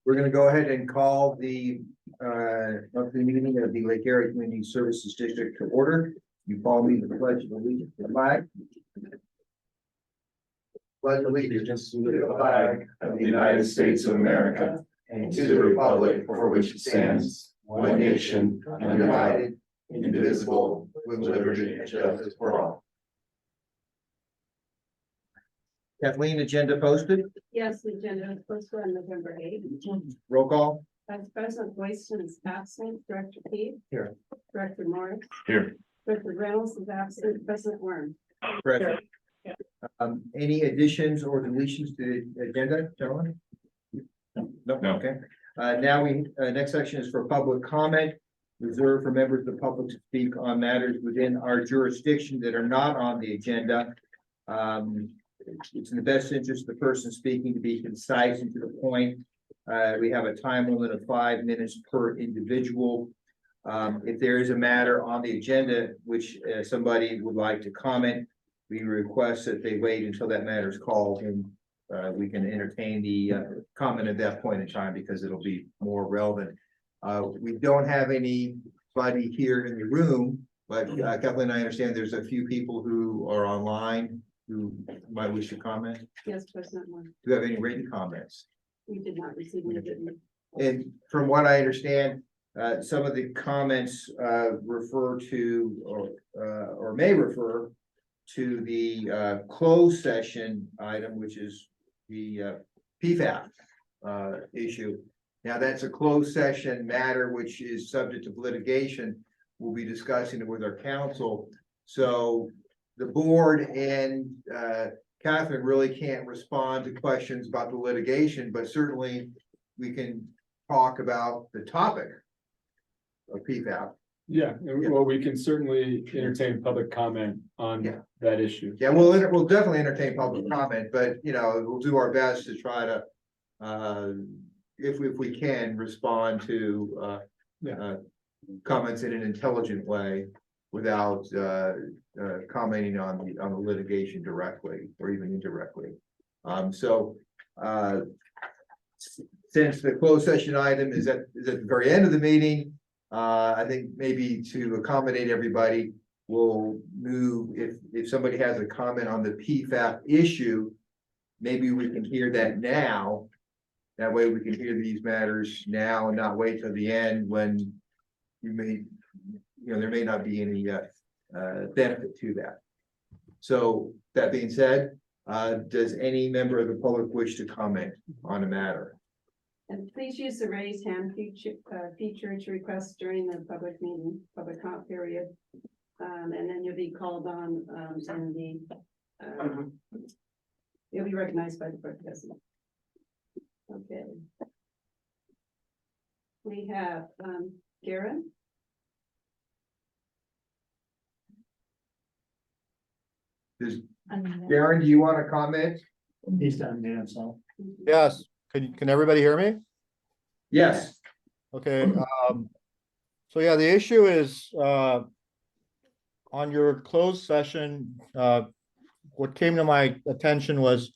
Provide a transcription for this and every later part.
We're going to go ahead and call the monthly meeting of the Lake Arrowhead Community Services District to order. You follow me to the pledge of allegiance to the flag. Pledge allegiance to the flag of the United States of America and to the republic for which it stands, one nation, under God, indivisible, with liberty and justice for all. Kathleen, agenda posted. Yes, the agenda is posted on November 8th. Roll call. Vice President Boydston is absent. Director Peake. Here. Director Morris. Here. Director Reynolds is absent. President Worm. Present. Any additions or deletions to the agenda, gentlemen? No. Okay. Now next section is for public comment. Reserved for members of the public to speak on matters within our jurisdiction that are not on the agenda. It's in the best interest of the person speaking to be concise and to the point. We have a time limit of 5 minutes per individual. If there is a matter on the agenda which somebody would like to comment, we request that they wait until that matter is called, and we can entertain the comment at that point in time because it'll be more relevant. We don't have anybody here in the room, but Kathleen, I understand there's a few people who are online who might wish to comment. Yes, President Worm. Do you have any written comments? We did not receive any written. And from what I understand, some of the comments refer to or may refer to the closed session item, which is the PFAS issue. Now, that's a closed session matter which is subject to litigation. We'll be discussing it with our counsel. So the board and Catherine really can't respond to questions about the litigation, but certainly we can talk about the topic of PFAS. Yeah, well, we can certainly entertain public comment on that issue. Yeah, we'll definitely entertain public comment, but we'll do our best to try to, if we can, respond to comments in an intelligent way without commenting on the litigation directly or even indirectly. Since the closed session item is at the very end of the meeting, I think maybe to accommodate everybody, we'll move, if somebody has a comment on the PFAS issue, maybe we can hear that now. That way we can hear these matters now and not wait till the end when there may not be any benefit to that. So that being said, does any member of the public wish to comment on a matter? And please use the raise hand feature to request during the public meeting, public comment period. And then you'll be called on and you'll be recognized by the president. Okay. We have Garen. Darren, do you want to comment? He's done, man, so. Yes, can everybody hear me? Yes. Okay, so yeah, the issue is on your closed session, what came to my attention was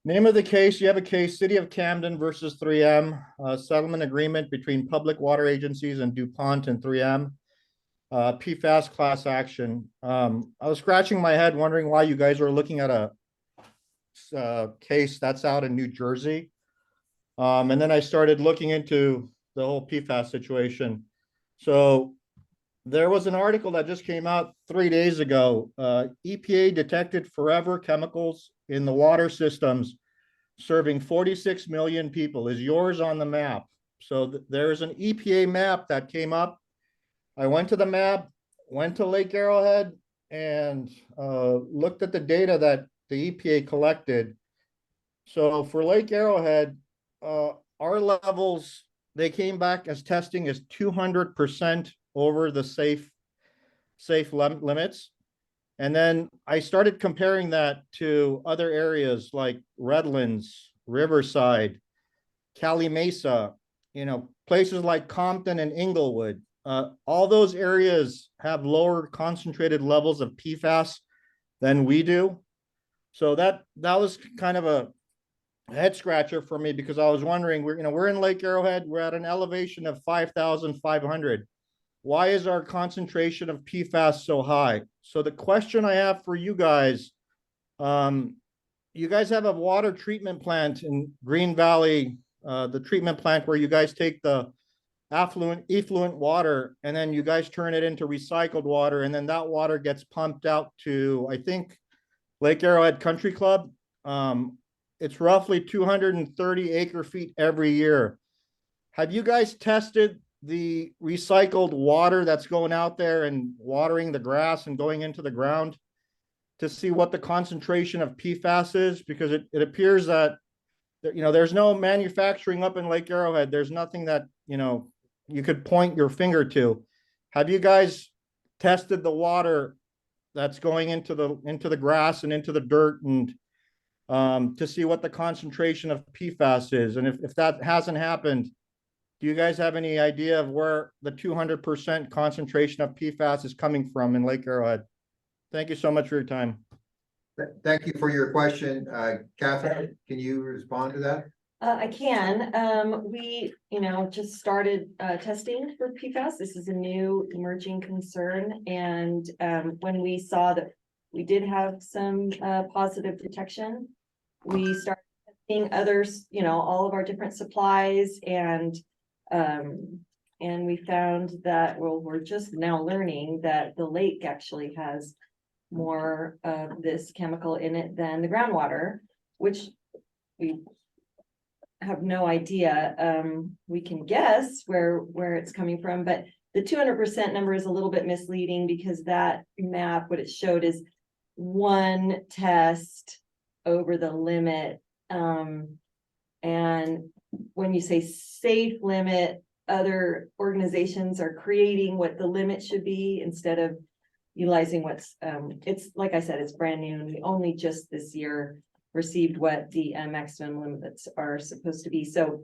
name of the case. You have a case, City of Camden versus 3M, settlement agreement between public water agencies and DuPont and 3M. PFAS class action. I was scratching my head wondering why you guys are looking at a case that's out in New Jersey. And then I started looking into the whole PFAS situation. So there was an article that just came out 3 days ago. EPA detected forever chemicals in the water systems serving 46 million people. Is yours on the map? So there's an EPA map that came up. I went to the map, went to Lake Arrowhead, and looked at the data that the EPA collected. So for Lake Arrowhead, our levels, they came back as testing is 200% over the safe limits. And then I started comparing that to other areas like Redlands, Riverside, Cali Mesa, places like Compton and Inglewood. All those areas have lower concentrated levels of PFAS than we do. So that was kind of head scratcher for me because I was wondering, we're in Lake Arrowhead, we're at an elevation of 5,500. Why is our concentration of PFAS so high? So the question I have for you guys, you guys have a water treatment plant in Green Valley, the treatment plant where you guys take the effluent water and then you guys turn it into recycled water, and then that water gets pumped out to, I think, Lake Arrowhead Country Club. It's roughly 230 acre feet every year. Have you guys tested the recycled water that's going out there and watering the grass and going into the ground to see what the concentration of PFAS is? Because it appears that, there's no manufacturing up in Lake Arrowhead. There's nothing that, you could point your finger to. Have you guys tested the water that's going into the grass and into the dirt, and to see what the concentration of PFAS is? And if that hasn't happened, do you guys have any idea of where the 200% concentration of PFAS is coming from in Lake Arrowhead? Thank you so much for your time. Thank you for your question. Catherine, can you respond to that? I can. We, just started testing for PFAS. This is a new emerging concern. And when we saw that we did have some positive detection, we started testing others, all of our different supplies, and we found that, well, we're just now learning that the lake actually has more of this chemical in it than the groundwater, which we have no idea. We can guess where it's coming from, but the 200% number is a little bit misleading because that map, what it showed is one test over the limit. And when you say safe limit, other organizations are creating what the limit should be instead of utilizing what's, it's like I said, it's brand new. And we only just this year received what the maximum limits are supposed to be. So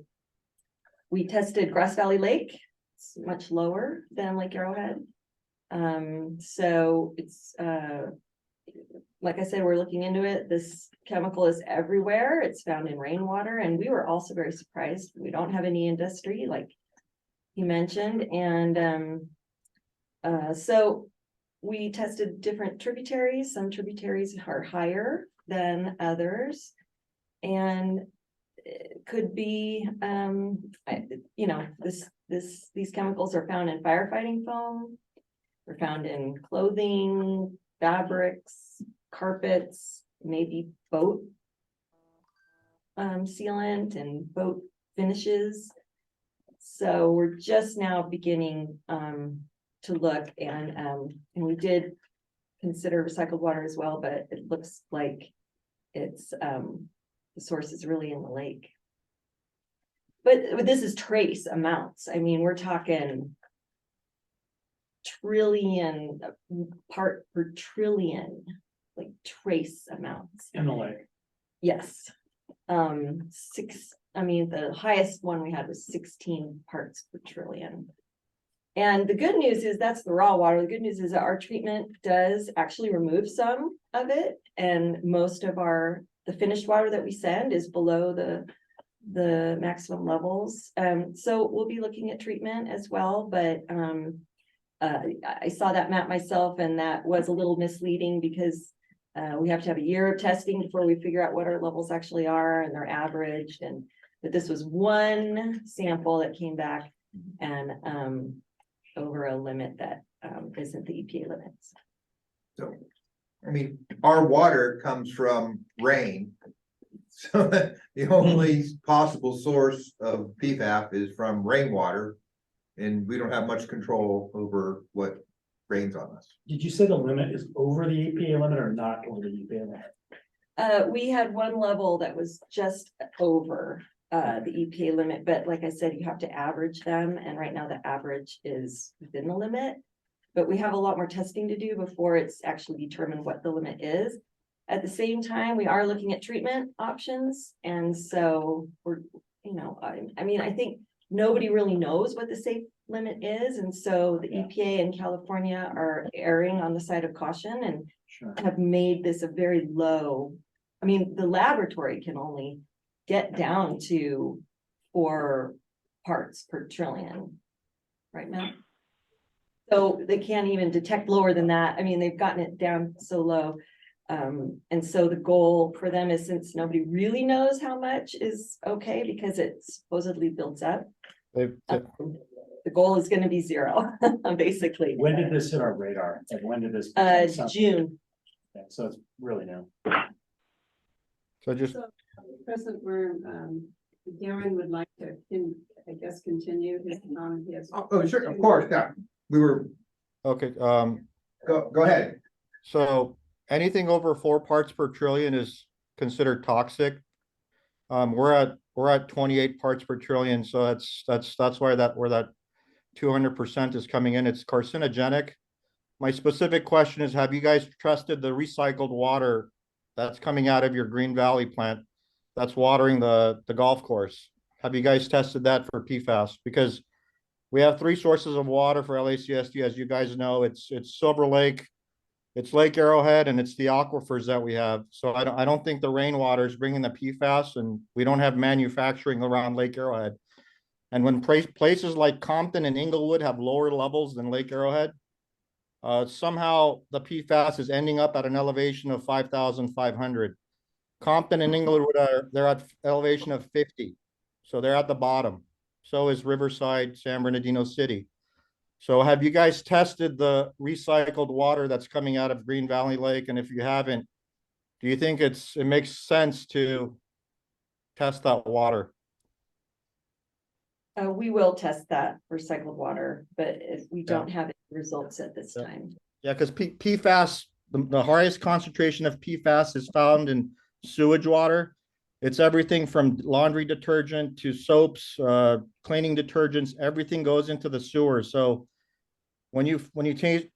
we tested Grass Valley Lake. It's much lower than Lake Arrowhead. So it's, like I said, we're looking into it. This chemical is everywhere. It's found in rainwater. And we were also very surprised. We don't have any industry like you mentioned. And so we tested different tributaries. Some tributaries are higher than others. And it could be, these chemicals are found in firefighting foam. They're found in clothing, fabrics, carpets, maybe boat sealant and boat finishes. So we're just now beginning to look, and we did consider recycled water as well, but it looks like it's the source is really in the lake. But this is trace amounts. I mean, we're talking trillion part per trillion, like trace amounts in the lake. Yes. The highest one we had was 16 parts per trillion. And the good news is that's the raw water. The good news is that our treatment does actually remove some of it, and most of the finished water that we send is below the maximum levels. So we'll be looking at treatment as well, but I saw that map myself, and that was a little misleading because we have to have a year of testing before we figure out what our levels actually are, and they're averaged, and that this was one sample that came back and over a limit that isn't the EPA limits. So, I mean, our water comes from rain. So the only possible source of PFAS is from rainwater, and we don't have much control over what rains on us. Did you say the limit is over the EPA limit or not over the EPA limit? We had one level that was just over the EPA limit, but like I said, you have to average them, and right now the average is within the limit, but we have a lot more testing to do before it's actually determined what the limit is. At the same time, we are looking at treatment options, and so we're, I think nobody really knows what the safe limit is, and so the EPA in California are erring on the side of caution and have made this a very low. I mean, the laboratory can only get down to 4 parts per trillion. Right now. So they can't even detect lower than that. I mean, they've gotten it down so low. And so the goal for them is, since nobody really knows how much is okay, because it supposedly builds up, They've, the goal is gonna be 0, basically. When did this hit our radar? Like, when did this? become something? June. Okay, so it's really new. so just, So, President, we're, Darren would like to, I guess, continue his comment. Yes. Oh, sure, of course, yeah, we were, okay, go ahead. so anything over 4 parts per trillion is considered toxic. We're at 28 parts per trillion, so that's why where that 200% is coming in. It's carcinogenic. My specific question is, have you guys trusted the recycled water that's coming out of your Green Valley plant that's watering the golf course? Have you guys tested that for PFAS? Because we have 3 sources of water for LACSD, as you guys know. It's Silver Lake, it's Lake Arrowhead, and it's the aquifers that we have. So I don't think the rainwater is bringing the PFAS, and we don't have manufacturing around Lake Arrowhead. And when places like Compton and Inglewood have lower levels than Lake Arrowhead, somehow the PFAS is ending up at an elevation of 5,500. Compton and Inglewood they're at elevation of 50, so they're at the bottom. So is Riverside, San Bernardino City. So have you guys tested the recycled water that's coming out of Green Valley Lake? And if you haven't, do you think it makes sense to test that water? We will test that recycled water, but if we don't have any results at this time. Yeah, because PFAS, the highest concentration of PFAS is found in sewage water. It's everything from laundry detergent to soaps, cleaning detergents, everything goes into the sewer. So when you test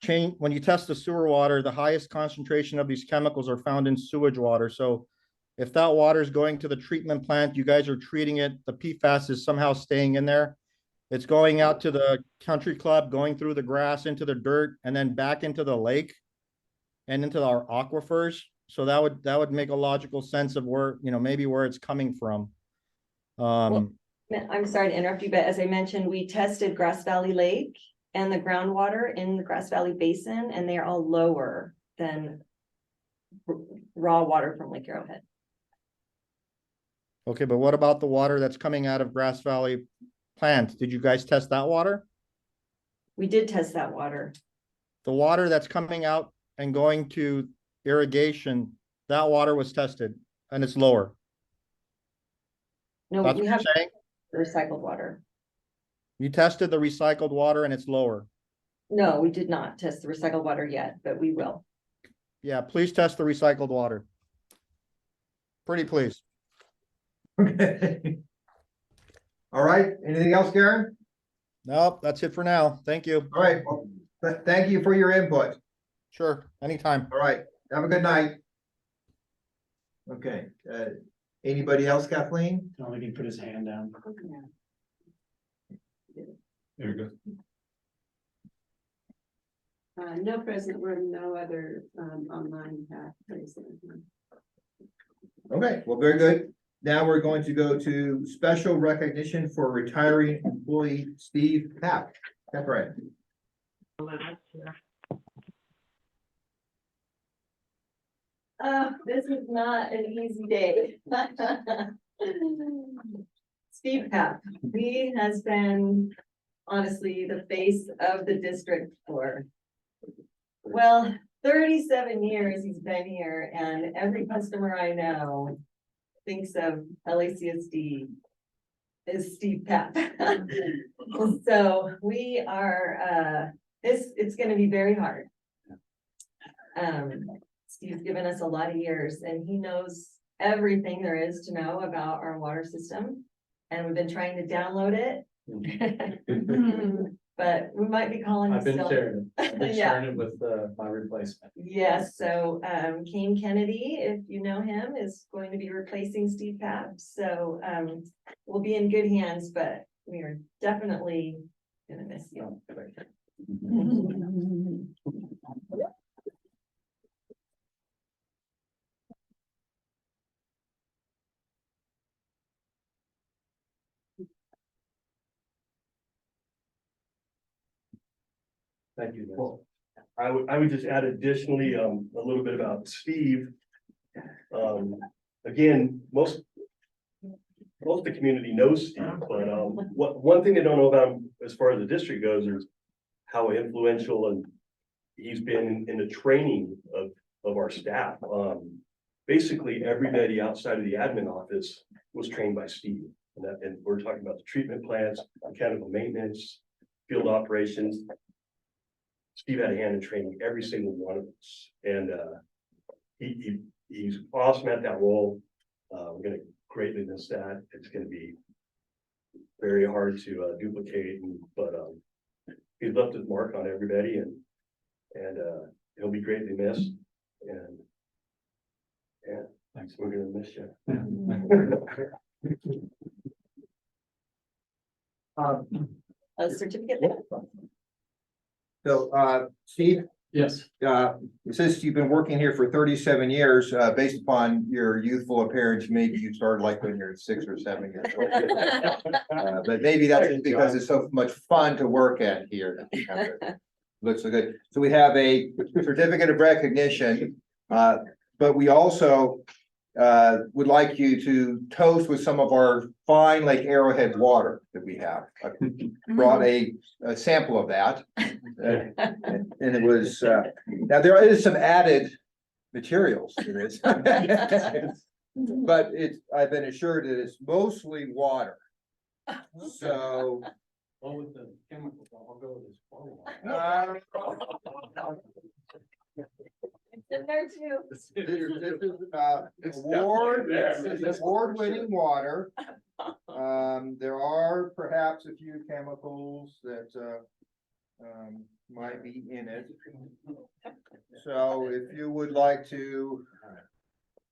the sewer water, the highest concentration of these chemicals are found in sewage water. So if that water is going to the treatment plant, you guys are treating it, the PFAS is somehow staying in there. It's going out to the country club, going through the grass, into the dirt, and then back into the lake and into our aquifers. So that would make a logical sense of where, maybe where it's coming from. I'm sorry to interrupt you, but as I mentioned, we tested Grass Valley Lake and the groundwater in the Grass Valley Basin, and they are all lower than raw water from Lake Arrowhead. Okay, but what about the water that's coming out of Grass Valley plant? Did you guys test that water? We did test that water. The water that's coming out and going to irrigation, that water was tested and it's lower. No, That's we what have you're saying? recycled water. You tested the recycled water and it's lower. No, we did not test the recycled water yet, but we will. Yeah, please test the recycled water. Pretty please. Okay. All right, anything else, Karen? Nope, that's it for now. Thank you. All right, well, thank you for your input. Sure, anytime. All right, have a good night. Okay, anybody else, Kathleen? Only can put his hand down. There we go. No, President, we're no other, online, Okay, well, very good. Now we're going to go to special recognition for retiring employee Steve Papp. That's right. This is not an easy day. Steve Papp, he has been honestly the face of the district for, well, 37 years he's been here, and every customer I know thinks of LACSD is Steve Papp. So we are, it's gonna be very hard. Steve's given us a lot of years, and he knows everything there is to know about our water system. And we've been trying to download it. But we might be calling. I've been still. sharing it. I've been Yeah. sharing it with my replacement. Yes, so Kane Kennedy, if you know him, is going to be replacing Steve Papp. So we'll be in good hands, but we are definitely gonna miss you. Thank you. Well, I would just add additionally, a little bit about Steve. Again, most of the community knows Steve, but, one thing they don't know about him as far as the district goes is how influential and he's been in the training of our staff. Basically, everybody outside of the admin office was trained by Steve. And we're talking about the treatment plants, mechanical maintenance, field operations. Steve had a hand in training every single one of us, and he's awesome at that role. We're gonna greatly miss that. It's gonna be very hard to duplicate, but he's left his mark on everybody, and he'll be greatly missed. And yeah, thanks. We're gonna miss you. A certificate. So, Steve, Yes. since you've been working here for 37 years, based upon your youthful appearance, maybe you started like when you're 6 or 7 years old. But maybe that's just because it's so much fun to work at here. Looks so good. So we have a certificate of recognition, but we also would like you to toast with some of our fine Lake Arrowhead water that we have. I brought a sample of that. And it was, now there is some added materials to this. But I've been assured that it's mostly water. So. Well, with the chemicals, I'll go with this. In there too. This is award-winning water. There are perhaps a few chemicals that might be in it. So if you would like to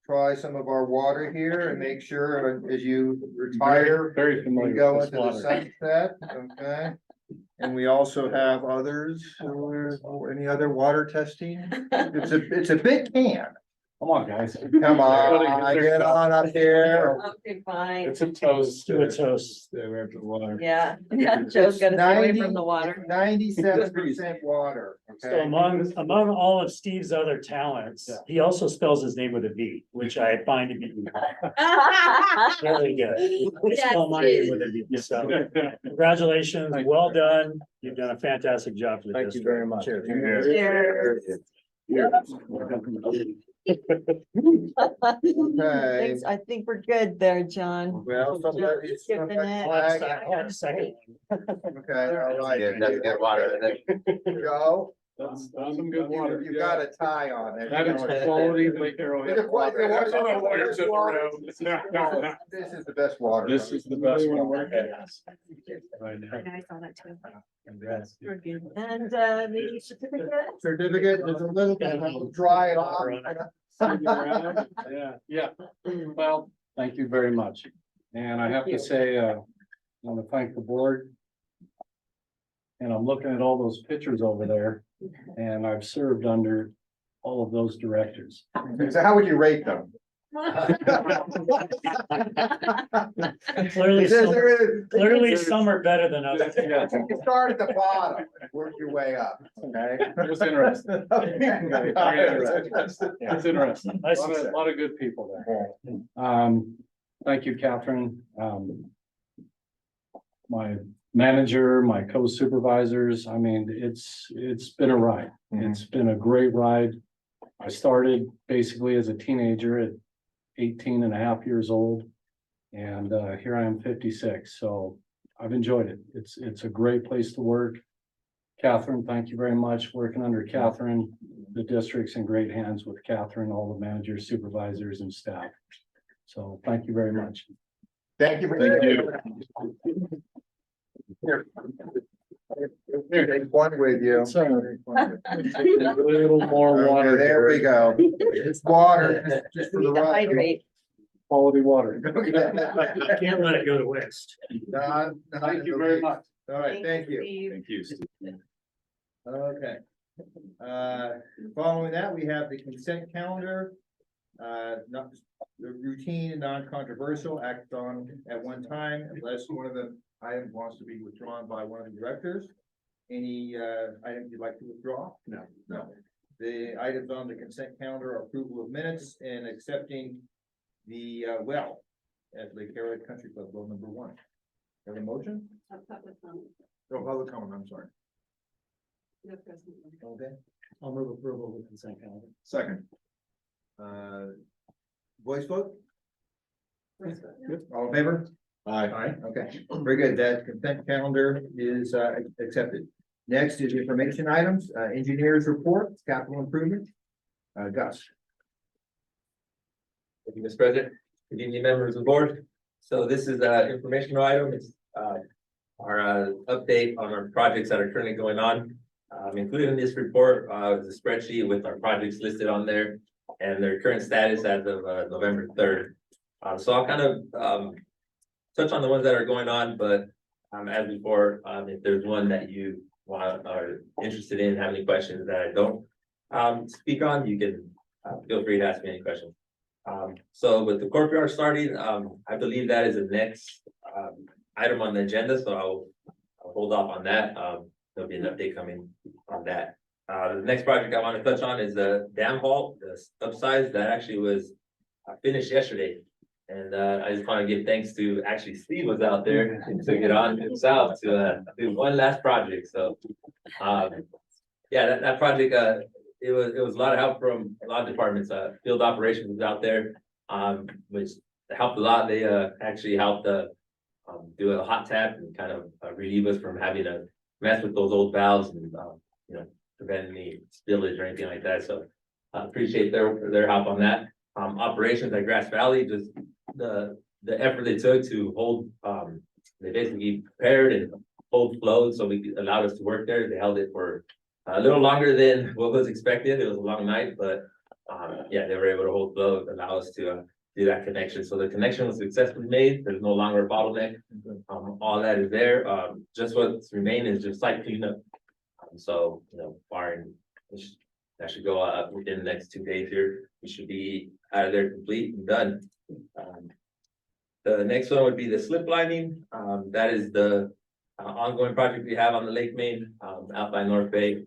try some of our water here and make sure as you retire, Very you familiar. go with into this the water. sunset, okay? And we also have others, or any other water testing. It's a big can. Come on, guys. Come on, get on up here. Okay, fine. It's a toast. Do a toast. Stay away from the water. Yeah, Joe's gotta stay away from the water. 97% water, So okay? among all of Steve's other talents, Yeah. he also spells his name with a V, which I find to be very good. He Yes, spelled my name with a V, so congratulations, Thank you. well done. You've done a fantastic job for the Thank you district. very much. Cheers. Okay. Thanks, I think we're good there, John. Well, somebody's. Skipping it. Second. Okay, all right. Get water. Joe, That's some good water. you've got a tie on there. That is quality Lake Arrowhead. Water. Lawyers in the room. This is the best water. This is the best one. Right now. I saw that too. Congrats. We're good. And the certificate? Certificate, there's a little bit, dry it off. Yeah, well, thank you very much. And I have to say, I want to thank the board. And I'm looking at all those pictures over there, and I've served under all of those directors. So how would you rate them? Clearly, some are better than others. You start at the bottom, and work your way up, okay? It was interesting. It's interesting. Nice A to see. lot of good people there. Thank you, Catherine. My manager, my co-supervisors, I mean, it's been a ride. It's been a great ride. I started basically as a teenager at 18 and a half years old. And here I am 56, so I've enjoyed it. It's a great place to work. Catherine, thank you very much. Working under Catherine, the district's in great hands with Catherine, all the managers, supervisors and staff. So thank you very much. Thank you for. Here, take one with you. A little more Okay, water. there we go. It's water, just for the ride. Hydrate. Quality water. Can't let it go to waste. Don, Thank you very much. All right, thank you. Steve. Thank you, Steve. Okay. Following that, we have the consent calendar. Not routine and non-controversial, act on at one time unless one of the items wants to be withdrawn by one of the directors. Any items you'd like to withdraw? No. No. The items on the consent calendar are approval of minutes and accepting the well at Lake Arrowhead Country Club, well number 1. Have a motion? Public comment. Oh, public comment, I'm sorry. No present. Okay. I'll move approval of the consent calendar. Second. Voice vote? All in favor? Aye. Okay, very good. That consent calendar is accepted. Next is information items, engineers report, capital improvement. Gus. Thank you, Mr. President. Good evening, members of the board. So this is an informational item. It's our update on our projects that are currently going on. Included in this report is a spreadsheet with our projects listed on there and their current status as of November 3rd. So I'll kind of touch on the ones that are going on, but as before, if there's one that you are interested in, have any questions that I don't speak on, you can feel free to ask me any questions. So with the courtyard starting, I believe that is the next item on the agenda, so I'll hold off on that. There'll be an update coming on that. The next project I want to touch on is the dam vault, the upsize that actually was finished yesterday. And I just want to give thanks to, actually Steve was out there and took it on himself to do one last project. So yeah, that project, it was a lot of help from a lot of departments. Field operations was out there, which helped a lot. They actually helped do a hot tap and kind of relieve us from having to mess with those old valves and you know, prevent any spillage or anything like that. So I appreciate their help on that. Operations at Grass Valley, just the effort they took to hold, they basically prepared and hold flow so we could allow us to work there. They held it for a little longer than what was expected. It was a long night, but yeah, they were able to hold flow, allow us to do that connection. So the connection was successfully made. There's no longer a bottleneck. All that is there. Just what's remaining is just site cleanup. So, you know, barring, that should go within the next 2 days here. We should be out of there complete and done. The next one would be the slip lining. That is the ongoing project we have on the lake main out by North Bay.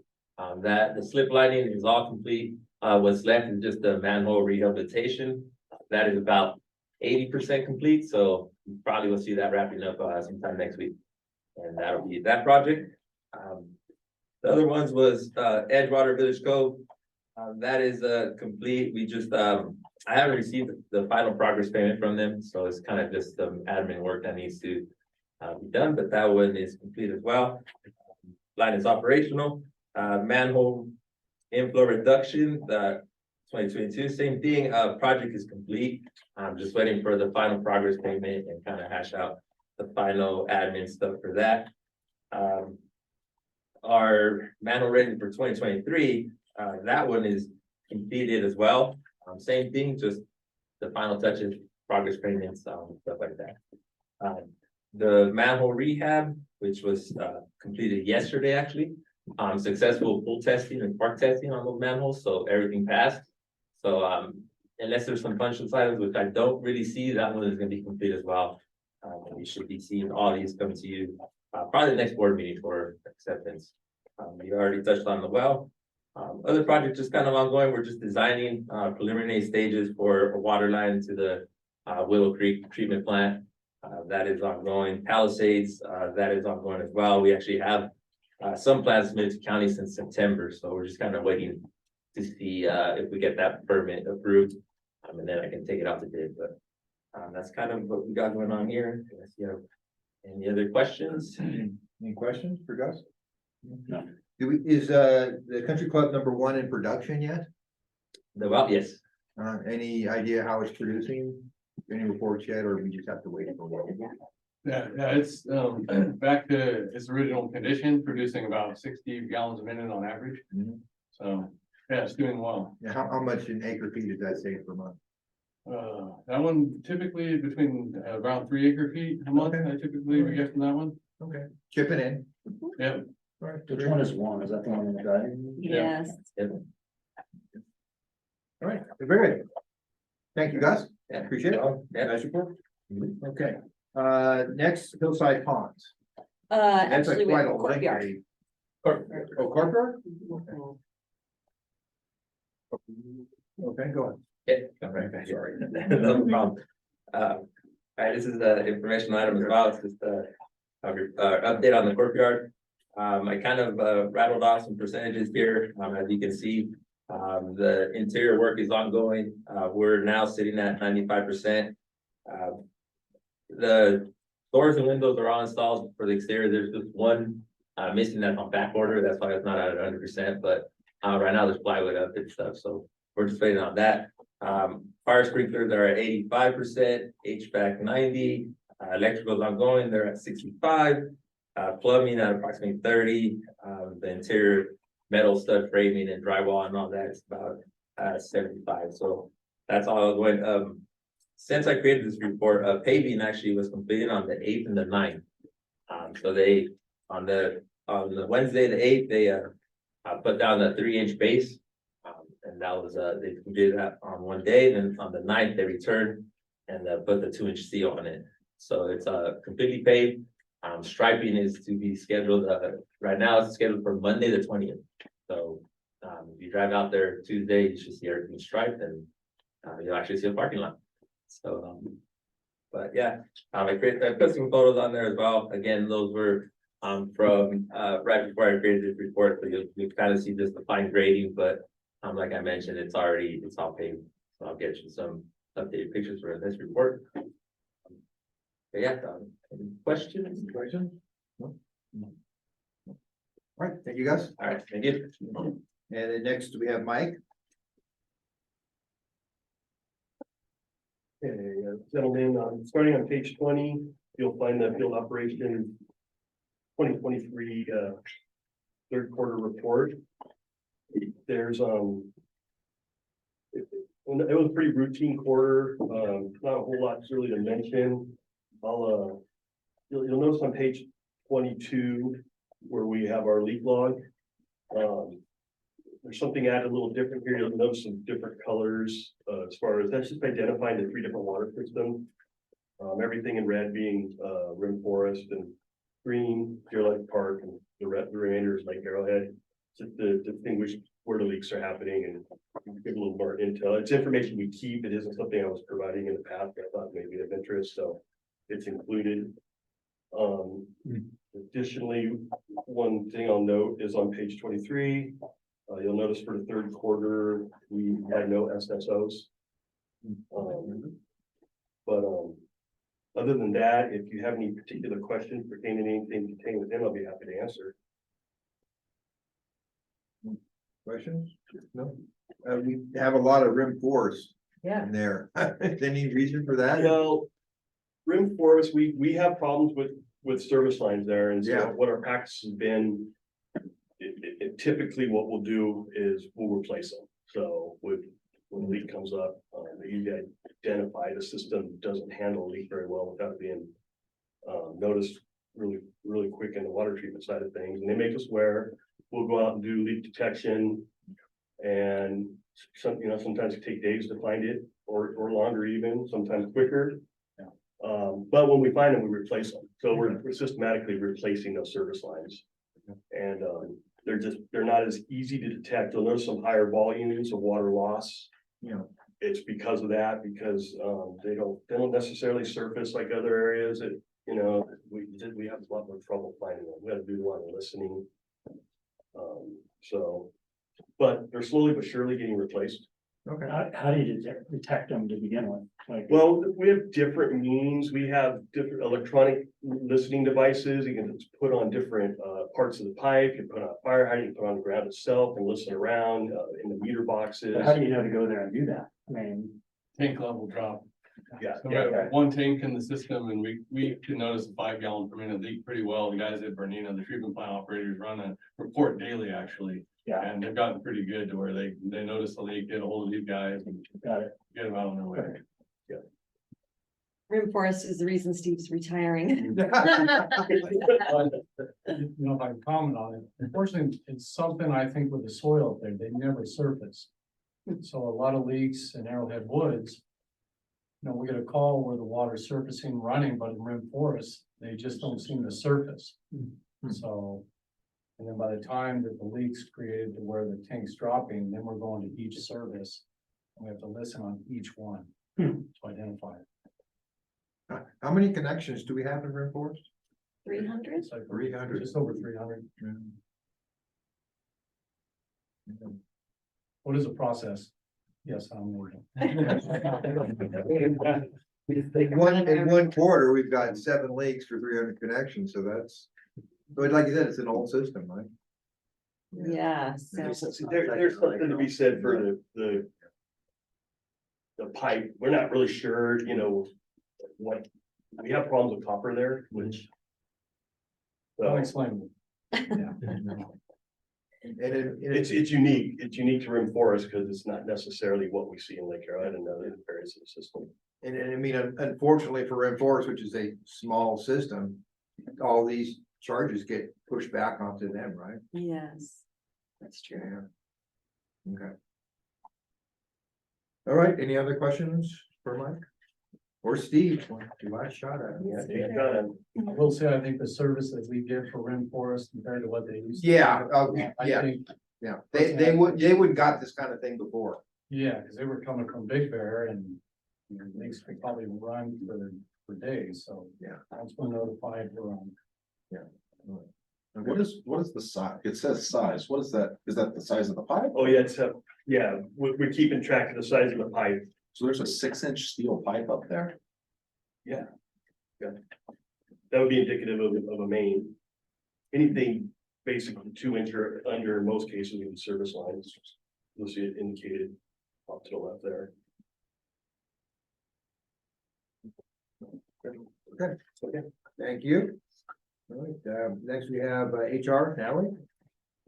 That the slip lining is all complete. What's left is just the manhole rehabilitation. That is about 80% complete. So you probably will see that wrapping up sometime next week. And that'll be that project. The other ones was Edgewater Village Cove. That is complete. We just I haven't received the final progress payment from them, so it's kind of just some admin work that needs to be done, but that one is complete as well. Line is operational. Manhole inflow reduction, 2022, same thing. Project is complete. I'm just waiting for the final progress payment and kind of hash out the final admin stuff for that. Our manhole rating for 2023, that one is completed as well. Same thing, just the final touches, progress payments, stuff like that. The manhole rehab, which was completed yesterday, actually. Successful full testing and park testing on those manholes, so everything passed. So unless there's some punch list items, which I don't really see, that one is going to be complete as well. We should be seeing all these come to you probably the next board meeting for acceptance. We already touched on the well. Other projects just kind of ongoing. We're just designing preliminary stages for a water line to the Willow Creek treatment plant. That is ongoing. Palisades, that is ongoing as well. We actually have some plans submitted to county since September, so we're just kind of waiting to see if we get that permit approved, and then I can take it out to bid. But that's kind of what we got going on here. Unless you have any other questions? Any questions for Gus? No. Is the country club #1 in production yet? The well, yes. Any idea how it's producing? Any reports yet, or we just have to wait for a while? Yeah, it's back to its original condition, producing about 60 gallons a minute on average. Mhm. So, yeah, it's doing well. Now, how much in acre feet does that save per month? That one typically between around 3 acre feet a month, Okay. I typically we get from that one. Okay, chip it in. Yeah. All right. Which one is one? Is that the one in the guy? Yes. All right, very good. Thank you, Gus. Yeah. Appreciate it. Yeah. Nice report. Okay, next, Hillside Ponds. That's Actually, we quite have a a courtyard. lengthy Oh, corporate? Okay, go on. Yeah, okay, sorry. No problem. All right, this is the information item as well. It's just update on the courtyard. I kind of rattled off some percentages here. As you can see, the interior work is ongoing. We're now sitting at 95%. The doors and windows are all installed for the exterior. There's just one missing that's on back order. That's why it's not at 100%. But right now there's plywood up and stuff, so we're just waiting on that. Fire sprinklers are at 85%, HVAC 90, electrical's ongoing, they're at 65, plumbing at approximately 30, the interior metal stud framing and drywall and all that is about 75. So that's all going. Since I created this report, paving actually was completed on the 8th and the 9th. So they on the Wednesday, the 8th, they put down the 3-inch base. And that was, they did that on one day, then on the 9th, they returned and put the 2-inch seal on it. So it's completely paved. Striping is to be scheduled, right now it's scheduled for Monday, the 20th. So if you drive out there Tuesday, you should see everything striped and you'll actually see a parking lot. So, but yeah, I put some photos on there as well. Again, those were from right before I created this report, so you kind of see just the fine grading, but like I mentioned, it's all paved. So I'll get you some updated pictures for this report. But yeah, any questions? No? All right, thank you guys. All right, thank you. And then next we have Mike. Okay, gentlemen, starting on page 20, you'll find the field operation 2023 third quarter report. There's it was a pretty routine quarter, not a whole lot really to mention. You'll notice on page 22 where we have our leak log. There's something added a little different here. You'll notice some different colors as far as that's just identifying the 3 different water systems. Everything in red being Rim Forest, and green Deer Lake Park, and the remainder is Lake Arrowhead. Just to distinguish where the leaks are happening and give a little more intel. It's information we keep. It isn't something I was providing in the past, but I thought maybe of interest, so it's included. Additionally, one thing I'll note is on page 23, you'll notice for the third quarter, we had no SSOs. Other than that, if you have any particular questions pertaining to anything contained within, I'll be happy to answer. Questions? No? We have a lot of Rim Forest Yeah. in there. Any reason for that? Well, Rim Forest, we have problems with service lines there, and Yeah. so what our practice has been. Typically what we'll do is we'll replace them. So when a leak comes up, you identify the system doesn't handle a leak very well without being noticed really quick in the water treatment side of things, and they make us aware. We'll go out and do leak detection, and sometimes it take days to find it, or longer even, sometimes quicker. But when we find them, we replace them. So we're systematically replacing those service lines. And they're not as easy to detect. You'll notice some higher volumes of water loss. It's because of that, because they don't necessarily surface like other areas that, we have a lot more trouble finding them. We got to do a lot of listening. But they're slowly but surely getting replaced. Okay. How do you detect them to begin with? Like, Well, we have different means. We have different electronic listening devices. You can just put on different parts of the pipe. You put on a fire hydrant, you put on the ground itself and listen around in the meter boxes. but how do you know to go there and do that? I mean, Tank level drop. Yeah, So we have one tank in the system, and we can notice a 5 gallon per minute leak pretty well. The guys at Bernina, the treatment plant operators, run a report daily actually. yeah, And they've gotten pretty good to where they notice the leak, get a hold of these guys and got it. get them out on their way. Rim Forest is the reason Steve's retiring. If I can comment on it, unfortunately, it's something I think with the soil up there, they never surface. So a lot of leaks in Arrowhead Woods. We get a call where the water's surfacing running, but in Rim Forest, they just don't seem to surface. So And then by the time that the leak's created to where the tank's dropping, then we're going to each service. And we have to listen on each one to identify it. How many connections do we have in Rainforest? 300? It's like 300. Just over 300. What is the process? Yes, I'm working. In one quarter, we've got 7 leaks for 300 connections, so that's, but like you said, it's an old system, right? Yeah, so. There's something to be said for the pipe. We're not really sure, you know, what, we have problems with copper there, which. So Unexplainable. it's unique to Rainforest because it's not necessarily what we see in Lake Arrowhead and other areas of the system. And I mean, unfortunately for Rainforest, which is a small system, all these charges get pushed back onto them, right? Yes, that's true. Yeah. Okay. All right, any other questions for Mike? Or Steve? Do I shot at him? I will say, I think the service that we get for Rainforest compared to what they used. to Yeah, do, I yeah, think, yeah. They wouldn't got this kind of thing before. yeah, because they were coming from Big Bear and you know, things could probably run for days, so. Yeah. That's been notified, we're on. What is the size? It says size. What is that? Is that the size of the pipe? Oh, yeah, we're keeping track of the size of the pipe. So there's a 6-inch steel pipe up there? That would be indicative of a main. Anything basically 2-inch or under, in most cases, in service lines. You'll see it indicated off to the left there. Okay, thank you. All right, next we have HR, Natalie.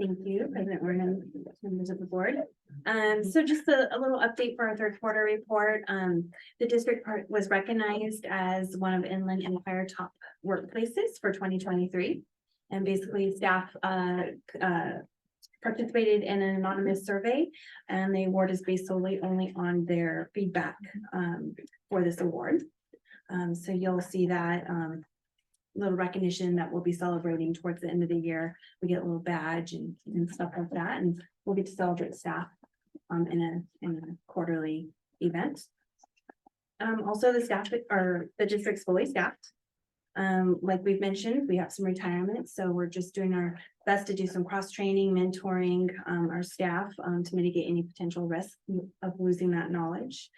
Thank you, President Warren, members of the board. So just a little update for our third quarter report. The district was recognized as one of Inland Empire top workplaces for 2023. And basically staff participated in an anonymous survey, and the award is based solely only on their feedback for this award. So you'll see that little recognition that we'll be celebrating towards the end of the year. We get a little badge and stuff like that, and we'll get to celebrate staff in a quarterly event. Also, the staff are the district's fully staffed. Like we've mentioned, we have some retirements, so we're just doing our best to do some cross-training, mentoring our staff to mitigate any potential risk of losing that knowledge.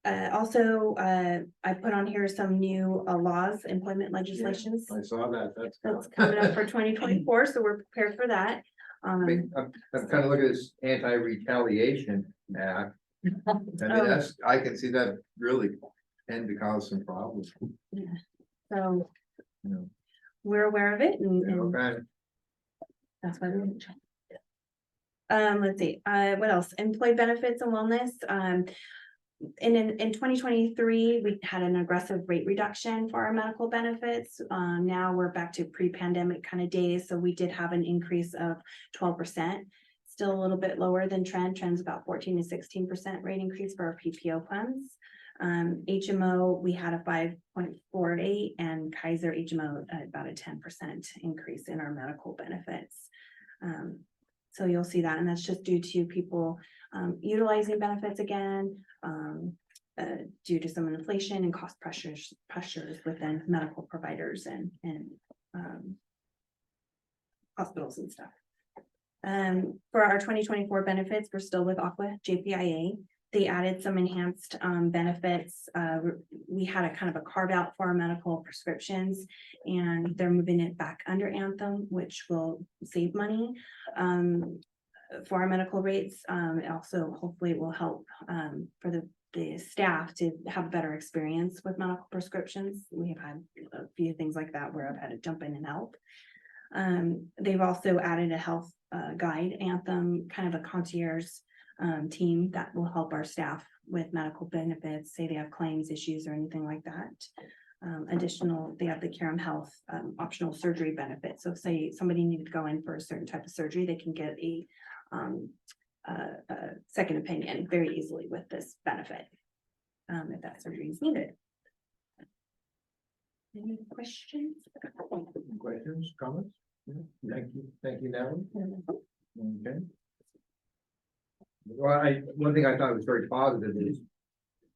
Also, I put on here some new laws, employment legislations. I saw that, That's coming up for 2024, so we're prepared for that. I mean, I'm kind of looking at this anti-retaliation act. I mean, I can see that really tend to cause some problems. So Yeah. we're aware of it and Okay, that's why we. Let's see, what else? Employee benefits and wellness. In 2023, we had an aggressive rate reduction for our medical benefits. Now we're back to pre-pandemic kind of days. So we did have an increase of 12%, still a little bit lower than trend. Trend's about 14 to 16% rate increase for our PPO funds. HMO, we had a 5.48 and Kaiser HMO about a 10% increase in our medical benefits. So you'll see that, and that's just due to people utilizing benefits again, due to some inflation and cost pressures within medical providers and hospitals and stuff. For our 2024 benefits, we're still with Aqua JPIA. They added some enhanced benefits. We had a kind of a carve out for our medical prescriptions, and they're moving it back under Anthem, which will save money for our medical rates. Also, hopefully it will help for the staff to have a better experience with medical prescriptions. We have had a few things like that where I've had to jump in and help. They've also added a health guide, Anthem, kind of a concierge team that will help our staff with medical benefits, say they have claims issues or anything like that. Additional, they have the Carum Health optional surgery benefit. So say somebody needed to go in for a certain type of surgery, they can get a second opinion very easily with this benefit if that surgery is needed. Any questions? Questions, comments? Thank you, Natalie. Okay. Well, one thing I thought was very positive is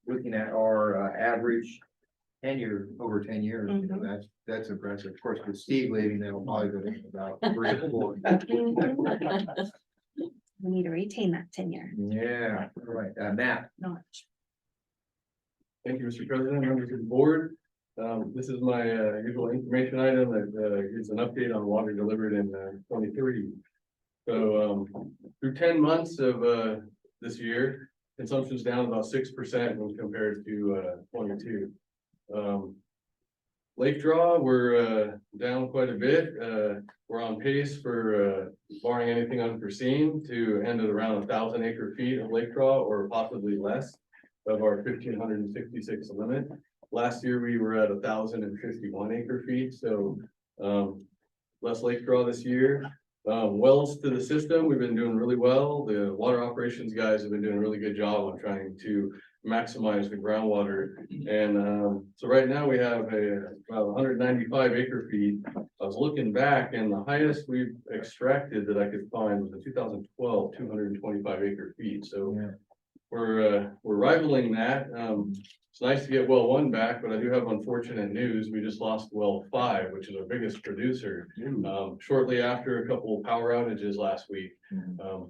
looking at our average tenure over 10 years, you know, that's impressive. Of course, with Steve leaving, that'll probably go down about 3 or 4. We need to retain that tenure. Yeah, all right, Matt. Knowledge. Thank you, Mr. President, members of the board. This is my usual information item that gives an update on water delivered in 23. So through 10 months of this year, consumption's down about 6% when compared to 22. Lake draw, we're down quite a bit. We're on pace for barring anything unforeseen to end at around 1,000 acre feet of lake draw or possibly less of our 1,566 limit. Last year, we were at 1,051 acre feet, so less lake draw this year. Wells to the system, we've been doing really well. The water operations guys have been doing a really good job on trying to maximize the groundwater. And so right now we have about 195 acre feet. I was looking back and the highest we've extracted that I could find was in 2012, 225 acre feet. So we're rivaling that. It's nice to get well 1 back, but I do have unfortunate news. We just lost well 5, which is our biggest producer. Shortly after a couple of power outages last week.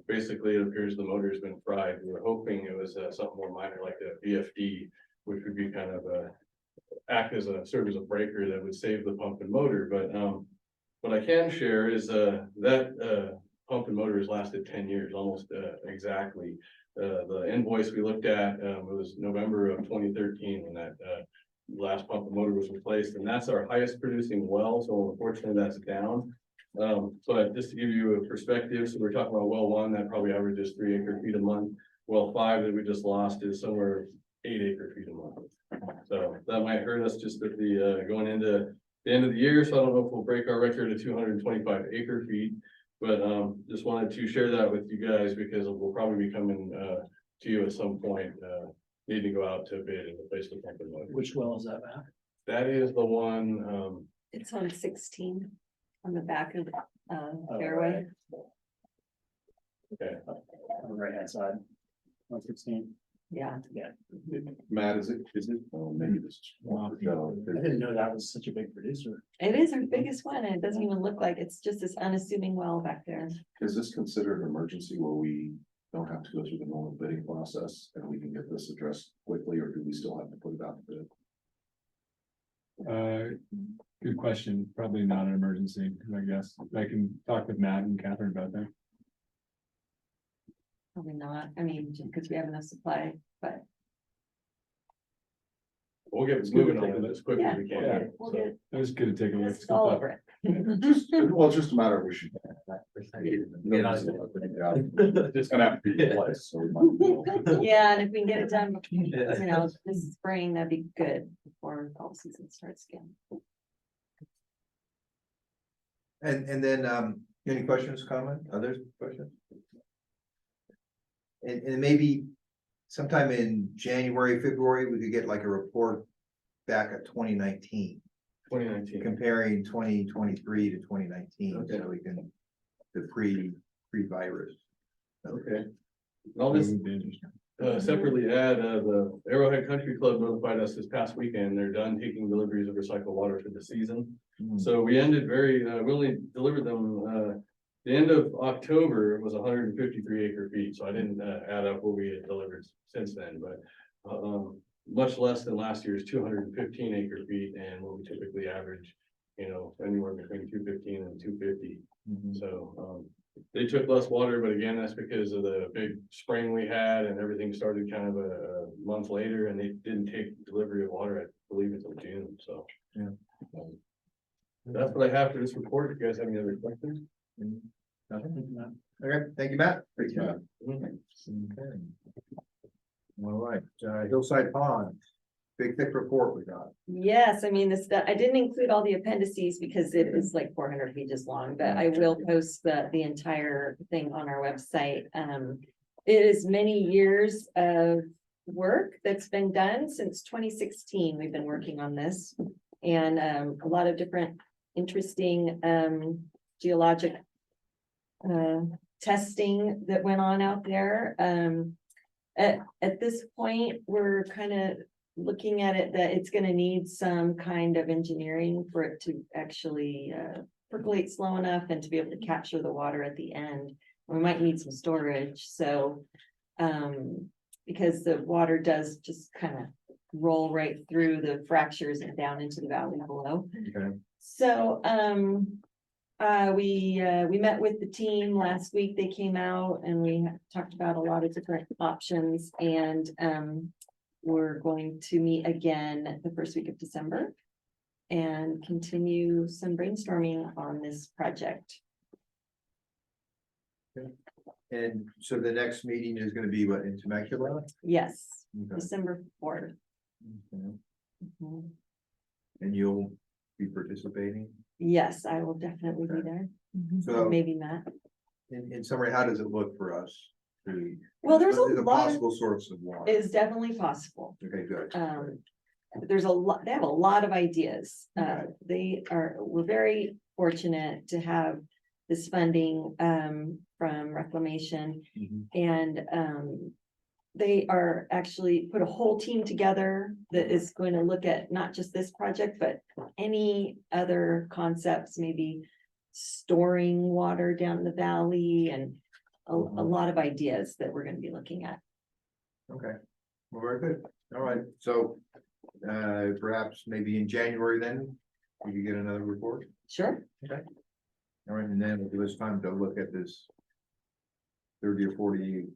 Basically, it appears the motor's been fried. We were hoping it was something more minor like a VFD, which would be kind of serve as a breaker that would save the pump and motor. But what I can share is that pump and motor has lasted 10 years, almost exactly. The invoice we looked at was November of 2013 when that last pump and motor was replaced, and that's our highest producing well. So unfortunately, that's down. But just to give you a perspective, so we're talking about well 1 that probably averages 3 acre feet a month. Well 5 that we just lost is somewhere 8 acre feet a month. So that might hurt us just at the going into the end of the year. So I don't know if we'll break our record of 225 acre feet. But just wanted to share that with you guys because we'll probably be coming to you at some point, need to go out to bid and replace the pump and motor. Which well is that, Matt? That is the one, It's on 16 on the back of fairway. okay. On the right hand side. 116. Yeah. Matt, is it, maybe this is. Wow. I didn't know that was such a big producer. It is our biggest one, and it doesn't even look like it's just this unassuming well back there. Is this considered an emergency where we don't have to go through the normal bidding process and we can get this addressed quickly, or do we still have to put it out to bid? Good question. Probably not an emergency, I guess. I can talk with Matt and Catherine about that. Probably not. I mean, because we have enough supply, but We'll get moving on it as quickly as we yeah, can. we'll get It was good to take a look. this all over it. Well, it's just a matter of we should. It's gonna have to be replaced, so we might. Yeah, and if we can get it done, you know, this spring, that'd be good before fall season starts again. And then, any questions, comment, others, questions? And maybe sometime in January, February, we could get like a report back at 2019, 2019. comparing 2023 to 2019, Okay. so we can, the pre-virus. Okay. And I'll just separately add, the Arrowhead Country Club notified us this past weekend, they're done taking deliveries of recycled water for the season. So we ended we only delivered them, the end of October was 153 acre feet, so I didn't add up what we had delivered since then, but much less than last year's 215 acre feet and what we typically average, you know, anywhere between 215 and 250. So they took less water, but again, that's because of the big spring we had and everything started kind of a month later and they didn't take delivery of water, I believe, until June, so. Yeah. That's what I have for this report. If you guys have any other questions? Nothing? Okay, thank you, Matt. Thank you, Matt. Okay. All right, Hillside Pond, big thick report we got. Yes, I mean, this, I didn't include all the appendices because it is like 400 pages long, but I will post the entire thing on our website. It is many years of work that's been done since 2016. We've been working on this. and a lot of different interesting geologic testing that went on out there. At this point, we're kind of looking at it that it's gonna need some kind of engineering for it to actually percolate slow enough and to be able to capture the water at the end. We might need some storage, so because the water does just kind of roll right through the fractures and down into the valley below. Okay. So we met with the team last week. They came out and we talked about a lot of different options, and we're going to meet again the first week of December and continue some brainstorming on this project. And so the next meeting is gonna be what, in Temecula? Yes, Okay. December 4th. Okay. Mhm. And you'll be participating? Yes, I will definitely be there. Mhm. So- Maybe Matt. In summary, how does it look for us? Well, there's a The lot, possible source of water. is definitely possible. Okay, good. There's a lot, they have a lot of ideas. Okay. We're very fortunate to have this funding from Reclamation, Mhm. and they are actually put a whole team together that is going to look at not just this project, but any other concepts, maybe storing water down the valley, and a lot of ideas that we're gonna be looking at. Okay, well, very good. All right, so perhaps maybe in January then, we could get another report. Sure. All right, and then it'll give us time to look at this 30 or 40,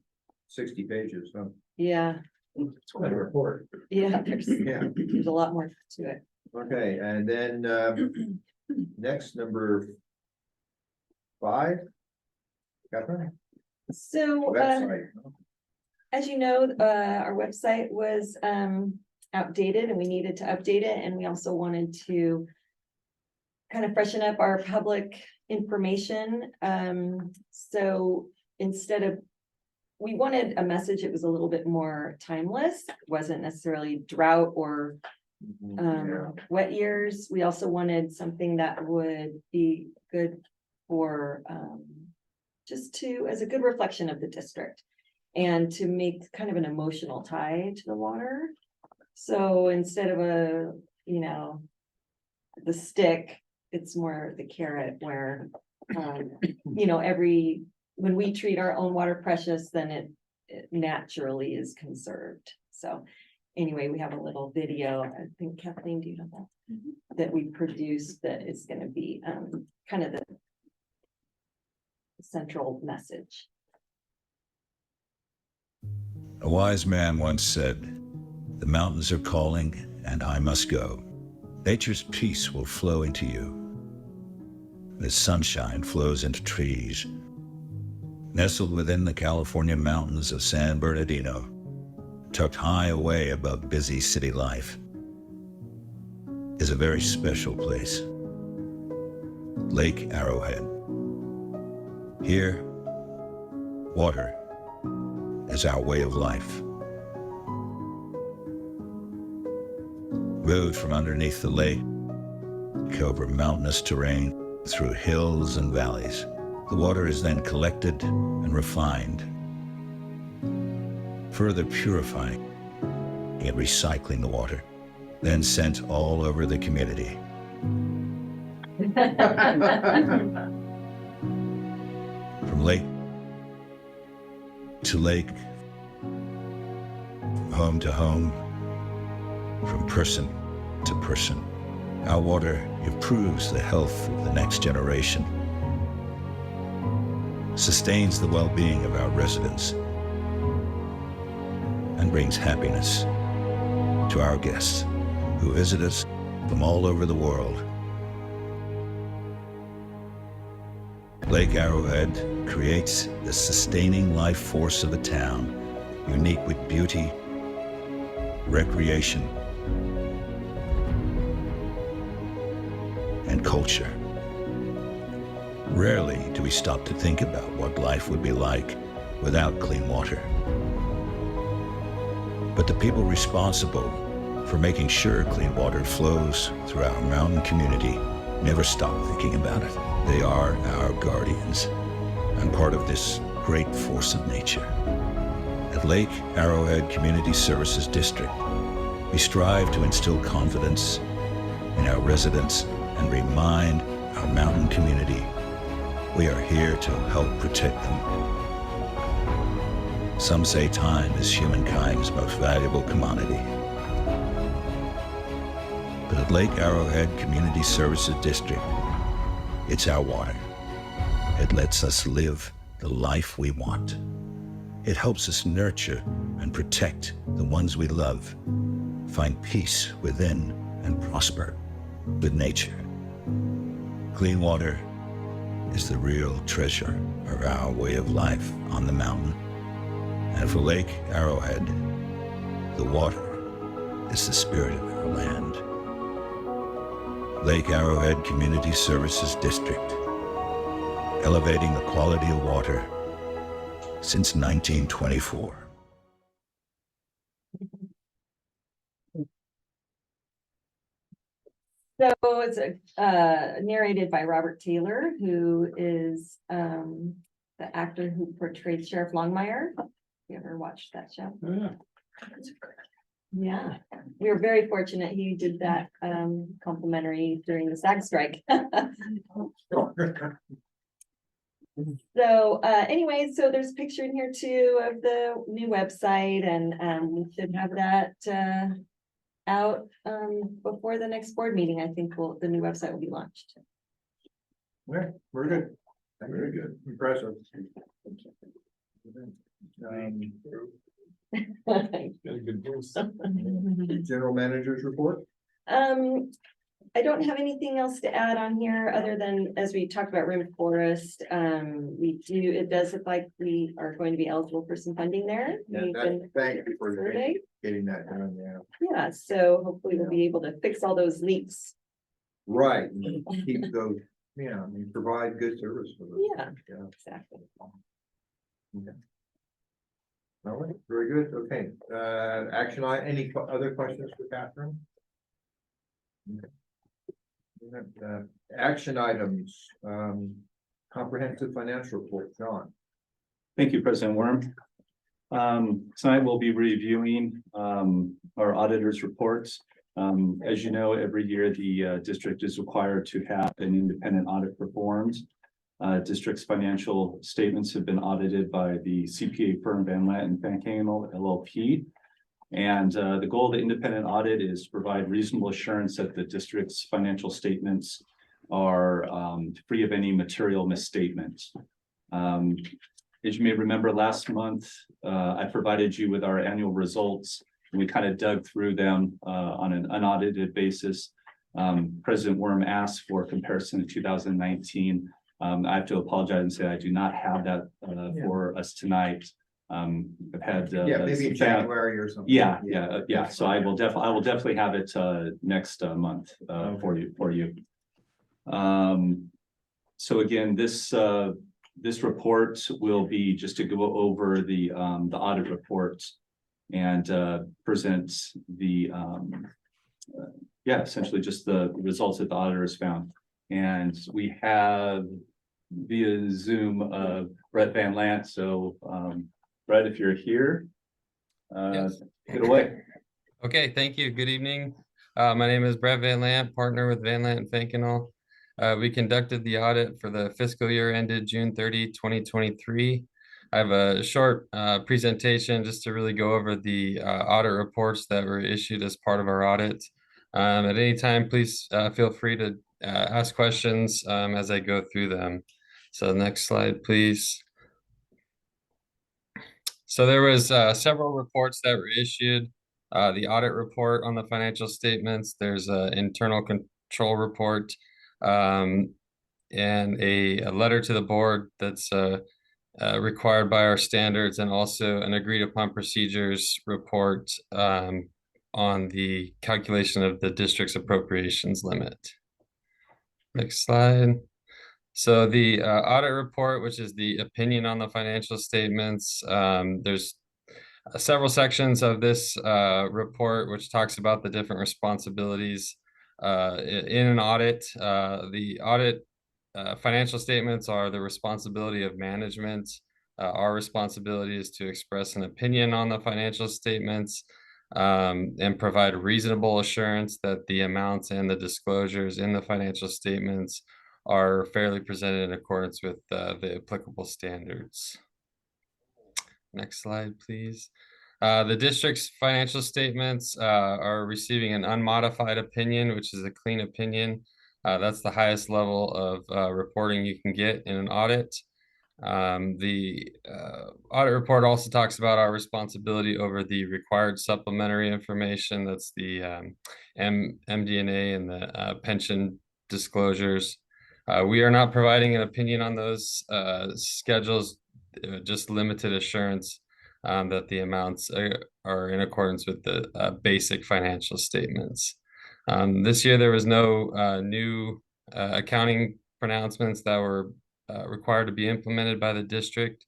60 pages, huh? Yeah, It's quite a report. yeah, Yeah, there's a lot more to it. okay, and then next, number 5. Catherine? So, Website. as you know, our website was outdated and we needed to update it, and we also wanted to kind of freshen up our public information. So instead of, we wanted a message that was a little bit more timeless, wasn't necessarily drought or Yeah. wet years. We also wanted something that would be good for just to, as a good reflection of the district, and to make kind of an emotional tie to the water. So instead of the stick, it's more the carrot, where when we treat our own water precious, then it naturally is conserved. So anyway, we have a little video. I think Kathleen, do you have that? That we produced that is going to be kind of the central message. A wise man once said, "The mountains are calling and I must go. Nature's peace will flow into you. The sunshine flows into trees." Nestled within the California mountains of San Bernardino, tucked high away above busy city life, is a very special place. Lake Arrowhead. Here, water is our way of life. Rode from underneath the lake, over mountainous terrain, through hills and valleys. The water is then collected and refined, further purifying and recycling the water, then sent all over the community. From lake to lake, from home to home, from person to person. Our water improves the health of the next generation, sustains the well-being of our residents, and brings happiness to our guests who visit us from all over the world. Lake Arrowhead creates the sustaining life force of a town, unique with beauty, recreation, and culture. Rarely do we stop to think about what life would be like without clean water. But the people responsible for making sure clean water flows through our mountain community. Never stop thinking about it. They are our guardians and part of this great force of nature. At Lake Arrowhead Community Services District, we strive to instill confidence in our residents and remind our mountain community we are here to help protect them. Some say time is humankind's most valuable commodity. But at Lake Arrowhead Community Services District, it's our water. It lets us live the life we want. It helps us nurture and protect the ones we love, find peace within, and prosper with nature. Clean water is the real treasure of our way of life on the mountain. And for Lake Arrowhead, the water is the spirit of our land. Lake Arrowhead Community Services District, elevating the quality of water since 1924. So it's narrated by Robert Taylor, who is the actor who portrayed Sheriff Longmire. You ever watched that show? Yeah. Yeah, we were very fortunate he did that complimentary during the SAG strike. So anyway, so there's a picture in here too of the new website, and we should have that out before the next board meeting. I think the new website will be launched. Yeah, very good. Very good. Impressive. Got a good voice. General manager's report? I don't have anything else to add on here other than, as we talked about Rim Forest, it does look like we are going to be eligible for some funding there. We've been Thank you for surveyed. getting that done, yeah. Yeah, so hopefully we'll be able to fix all those leaks. Right, and keep those, yeah, I mean, provide good service for them. Yeah. Exactly. Okay. All right, very good, okay, action, any other questions for Catherine? Okay. Action items, comprehensive financial report, John. Thank you, President Worm. Tonight we'll be reviewing our auditor's reports. As you know, every year the district is required to have an independent audit performed. District's financial statements have been audited by the CPA firm Van Lant and Fancanel LLP. And the goal of the independent audit is to provide reasonable assurance that the district's financial statements are free of any material misstatements. As you may remember, last month, I provided you with our annual results, and we kind of dug through them on an unaudited basis. President Worm asked for comparison to 2019. I have to apologize and say I do not have that for us tonight. I've had maybe in January or something. Yeah. So I will definitely have it next month for you. So again, this report will be just to go over the audit report and present the essentially just the results that the auditor has found. And we have via Zoom Brett Van Lant. So Brett, if you're here, Yes. get away. Okay, thank you. Good evening. My name is Brett Van Lant, partner with Van Lant and Fancanel. We conducted the audit for the fiscal year ended June 30, 2023. I have a short presentation just to really go over the audit reports that were issued as part of our audit. At any time, please feel free to ask questions as I go through them. So next slide, please. So there was several reports that were issued. The audit report on the financial statements, there's an internal control report, and a letter to the board that's required by our standards, and also an agreed upon procedures report on the calculation of the district's appropriations limit. Next slide. So the audit report, which is the opinion on the financial statements, there's several sections of this report, which talks about the different responsibilities in an audit. The audit financial statements are the responsibility of management. Our responsibility is to express an opinion on the financial statements and provide reasonable assurance that the amounts and the disclosures in the financial statements are fairly presented in accordance with the applicable standards. Next slide, please. The district's financial statements are receiving an unmodified opinion, which is a clean opinion. That's the highest level of reporting you can get in an audit. The audit report also talks about our responsibility over the required supplementary information. That's the MD&A and the pension disclosures. We are not providing an opinion on those schedules, just limited assurance that the amounts are in accordance with the basic financial statements. This year, there was no new accounting pronouncements that were required to be implemented by the district.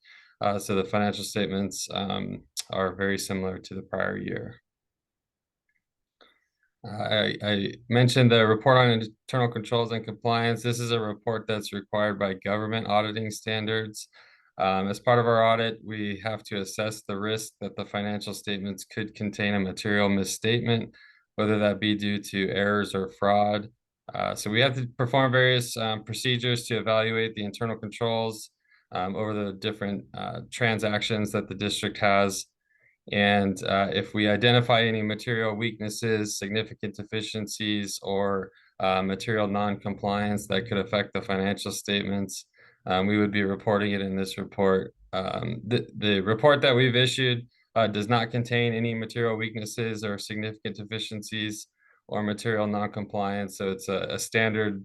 So the financial statements are very similar to the prior year. I mentioned the report on internal controls and compliance. This is a report that's required by government auditing standards. As part of our audit, we have to assess the risk that the financial statements could contain a material misstatement, whether that be due to errors or fraud. So we have to perform various procedures to evaluate the internal controls over the different transactions that the district has. And if we identify any material weaknesses, significant deficiencies, or material non-compliance that could affect the financial statements, we would be reporting it in this report. The report that we've issued does not contain any material weaknesses or significant deficiencies or material non-compliance. So it's a standard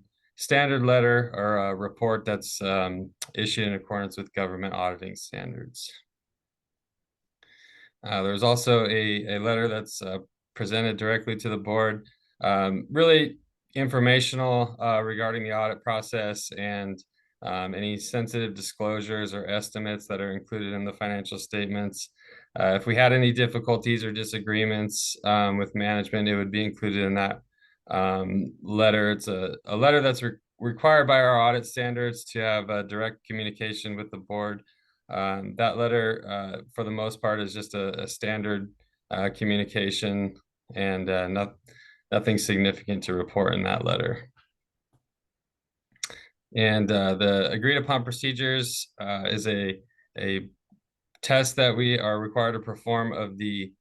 letter or a report that's issued in accordance with government auditing standards. There's also a letter that's presented directly to the board, really informational regarding the audit process and any sensitive disclosures or estimates that are included in the financial statements. If we had any difficulties or disagreements with management, it would be included in that letter. It's a letter that's required by our audit standards to have a direct communication with the board. That letter, for the most part, is just a standard communication, and nothing significant to report in that letter. And the agreed upon procedures is a test that we are required to perform of the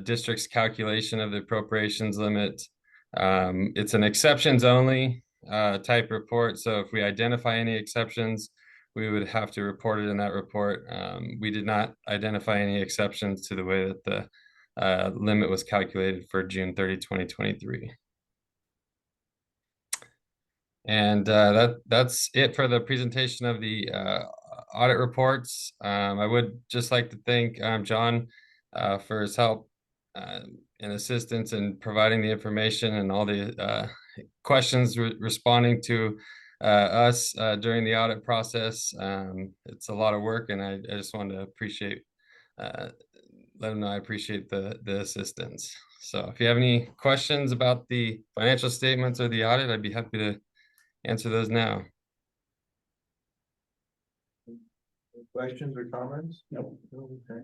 district's calculation of the appropriations limit. It's an exceptions only type report. So if we identify any exceptions, we would have to report it in that report. We did not identify any exceptions to the way that the limit was calculated for June 30, 2023. And that's it for the presentation of the audit reports. I would just like to thank John for his help and assistance in providing the information and all the questions responding to us during the audit process. It's a lot of work, and I just wanted to appreciate, let him know I appreciate the assistance. So if you have any questions about the financial statements or the audit, I'd be happy to answer those now. Questions or comments? No. Okay.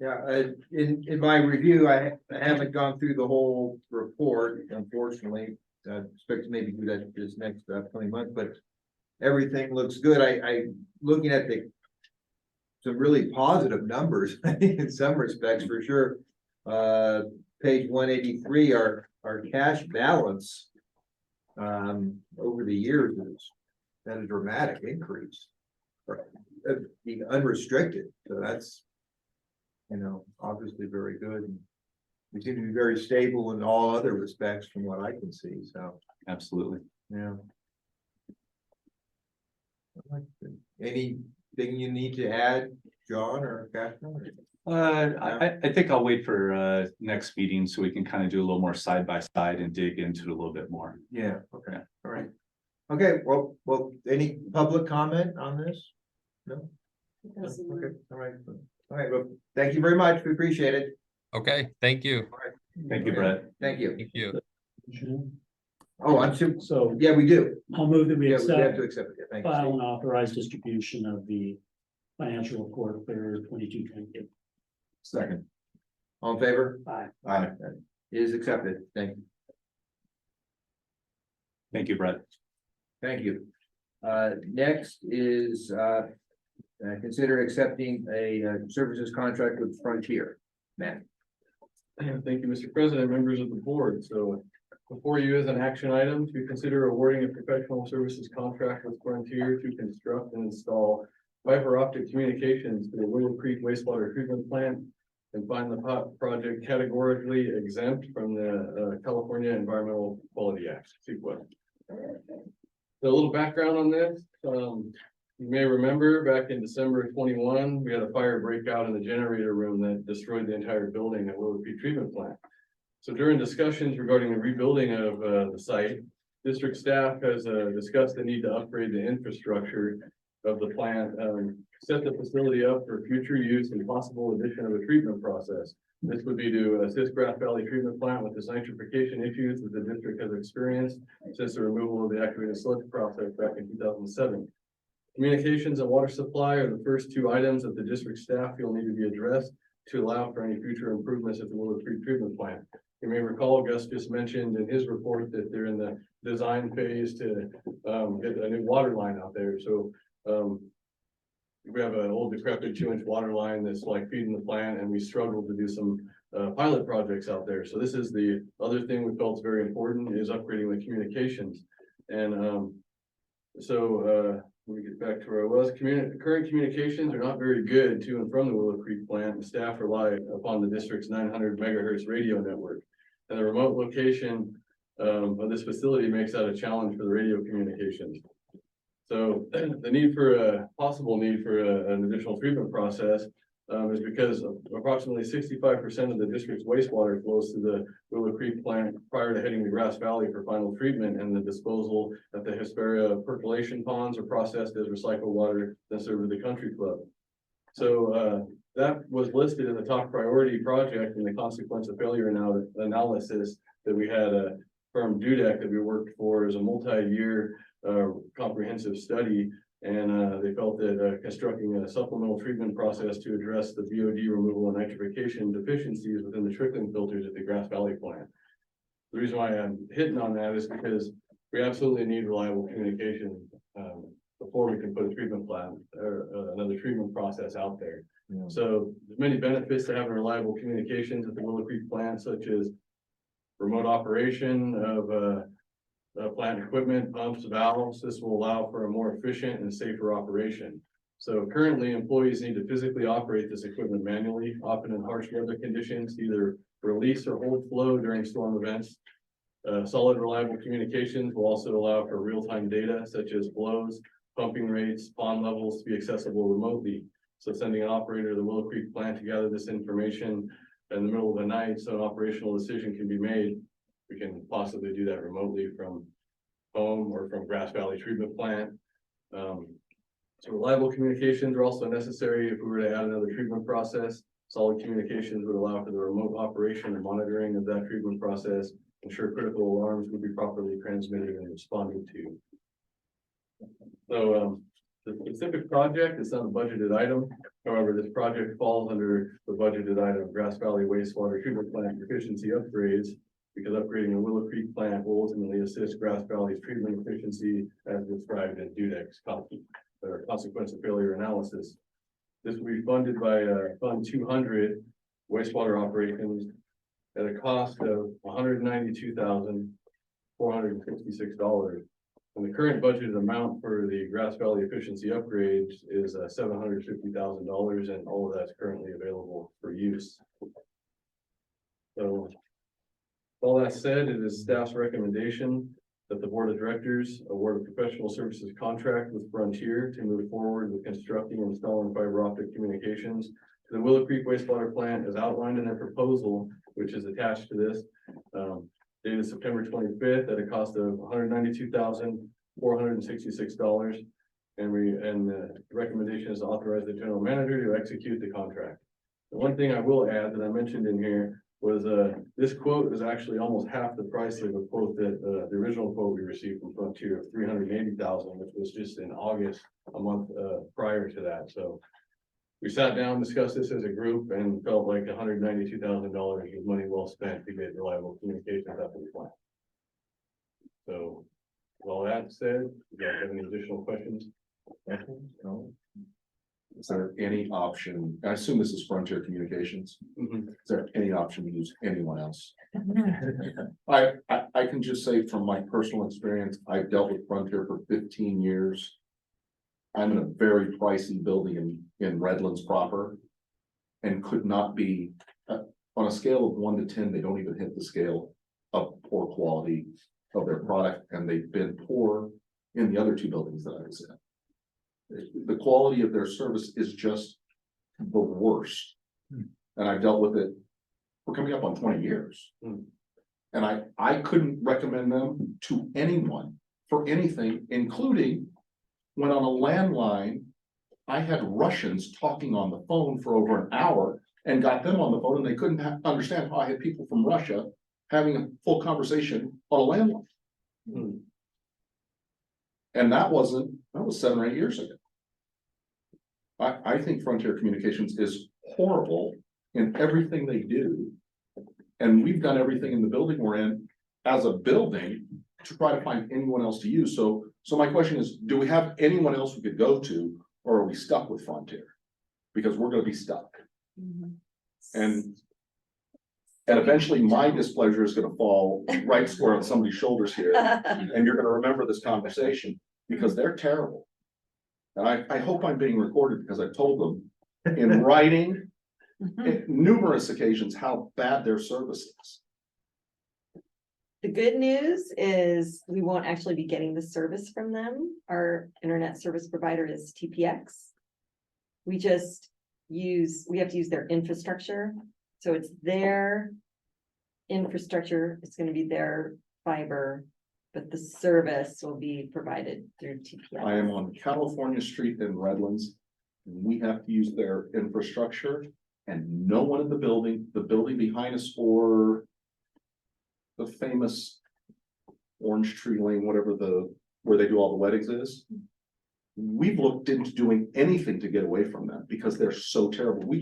Yeah, in my review, I haven't gone through the whole report, unfortunately. I expect to maybe do that this next upcoming month, but everything looks good. I looking at some really positive numbers, I think, in some respects, for sure. Page 183, our cash balance over the years is at a dramatic increase. The unrestricted, so that's, obviously very good. And we seem to be very stable in all other respects from what I can see, so. Absolutely. Yeah. Anything you need to add, John or Catherine? I think I'll wait for next meeting so we can kind of do a little more side by side and dig into it a little bit more. Yeah, okay, all right. Okay, well, any public comment on this? No? Okay, all right. All right, well, thank you very much. We appreciate it. Okay, thank you. Thank you, Brett. Thank you. Thank you. Oh, I'm super, So yeah, we do. I'll move that we Yeah, we have accept, to accept it. Yeah, thank you, file Steve. and authorize distribution of the financial report for 22-23. Second. All in favor? Aye. Aye. It is accepted. Thank you. Thank you, Brett. Thank you. Next is, consider accepting a services contract with Frontier. Matt. Thank you, Mr. President, members of the board. So before you is an action item to consider awarding a professional services contract with Frontier to construct and install fiber optic communications to the Willow Creek wastewater treatment plant and find the project categorically exempt from the California Environmental Quality Act, CEQA. So a little background on this. You may remember back in December of 21, we had a fire breakout in the generator room that destroyed the entire building at Willow Creek Treatment Plant. So during discussions regarding the rebuilding of the site, district staff has discussed the need to upgrade the infrastructure of the plant, set the facility up for future use and possible addition of a treatment process. This would be to assist Grass Valley Treatment Plant with the nitrification issues that the district has experienced since the removal of the activated sludge process back in 2007. Communications and water supply are the first two items that the district staff feel need to be addressed to allow for any future improvements at the Willow Creek Treatment Plant. You may recall Gus just mentioned in his report that they're in the design phase to get a new water line out there. So we have an old decrepit 2-inch water line that's like feeding the plant, and we struggled to do some pilot projects out there. So this is the other thing we felt is very important, is upgrading the communications. And let me get back to where I was. Current communications are not very good to and from the Willow Creek plant, and staff rely upon the district's 900 megahertz radio network. And the remote location of this facility makes that a challenge for the radio communications. So the need for a possible need for an additional treatment process is because approximately 65% of the district's wastewater flows to the Willow Creek plant prior to heading to Grass Valley for final treatment, and the disposal at the Hesperia percolation ponds are processed as recycled water then served to the country club. So that was listed in the top priority project in the consequence of failure analysis that we had from DUDEC that we worked for as a multi-year comprehensive study. And they felt that constructing a supplemental treatment process to address the BOD removal and nitrification deficiencies within the trickling filters at the Grass Valley plant. The reason why I'm hitting on that is because we absolutely need reliable communication before we can put a treatment plant or another treatment process out there. Yeah. So there's many benefits to having reliable communications at the Willow Creek plant, such as remote operation of plant equipment, pumps, valves. This will allow for a more efficient and safer operation. So currently, employees need to physically operate this equipment manually, often in harsh weather conditions, to either release or hold flow during storm events. Solid, reliable communications will also allow for real-time data such as flows, pumping rates, pond levels to be accessible remotely. So sending an operator to the Willow Creek plant to gather this information in the middle of the night so an operational decision can be made. We can possibly do that remotely from home or from Grass Valley Treatment Plant. So reliable communications are also necessary if we were to add another treatment process. Solid communications would allow for the remote operation and monitoring of that treatment process, ensure critical alarms would be properly transmitted and responded to. So the specific project is not a budgeted item. However, this project falls under the budgeted item, Grass Valley Wastewater Treatment Plant efficiency upgrades, because upgrading the Willow Creek plant will ultimately assist Grass Valley's treatment efficiency as described in DUDEC's consequence of failure analysis. This will be funded by Fund 200 wastewater operations at a cost of $192,466. And the current budgeted amount for the Grass Valley efficiency upgrades is $750,000, and all of that's currently available for use. So all that said, it is staff's recommendation that the board of directors award a professional services contract with Frontier to move forward with constructing and installing fiber optic communications to the Willow Creek wastewater plant as outlined in their proposal, which is attached to this, dated September 25th at a cost of $192,466. and the recommendation is to authorize the general manager to execute the contract. The one thing I will add that I mentioned in here was, this quote is actually almost half the price of the quote that, the original quote we received from Frontier of $380,000, which was just in August, a month, prior to that, so. We sat down, discussed this as a group, and felt like $192,000 was money well spent to get reliable communications up to the plant. So, with all that said, you guys have any additional questions? No. Is there any option, I assume this is Frontier Communications, is there any option to use anyone else? I can just say from my personal experience, I've dealt with Frontier for 15 years. I'm in a very pricey building in Redlands proper. And could not be, on a scale of 1 to 10, they don't even hit the scale of poor quality of their product, and they've been poor in the other 2 buildings that I was in. The quality of their service is just the worst. And I've dealt with it, we're coming up on 20 years. And I couldn't recommend them to anyone for anything, including when on a landline, I had Russians talking on the phone for over an hour and got them on the phone, and they couldn't understand how I had people from Russia having a full conversation on a landline. And that was 7 or 8 years ago. I think Frontier Communications is horrible in everything they do. And we've done everything in the building we're in as a building to try to find anyone else to use. So my question is, do we have anyone else we could go to, or are we stuck with Frontier? Because we're gonna be stuck. And eventually my displeasure is gonna fall right square on somebody's shoulders here. And you're gonna remember this conversation because they're terrible. And I hope I'm being recorded because I told them in writing numerous occasions how bad their service is. The good news is we won't actually be getting the service from them. Our internet service provider is TPX. We have to use their infrastructure. So it's their infrastructure, it's gonna be their fiber, but the service will be provided through TPX. I am on California Street in Redlands. We have to use their infrastructure and no one in the building behind us, or the famous Orange Tree Lane, where they do all the weddings is. We've looked into doing anything to get away from them because they're so terrible. We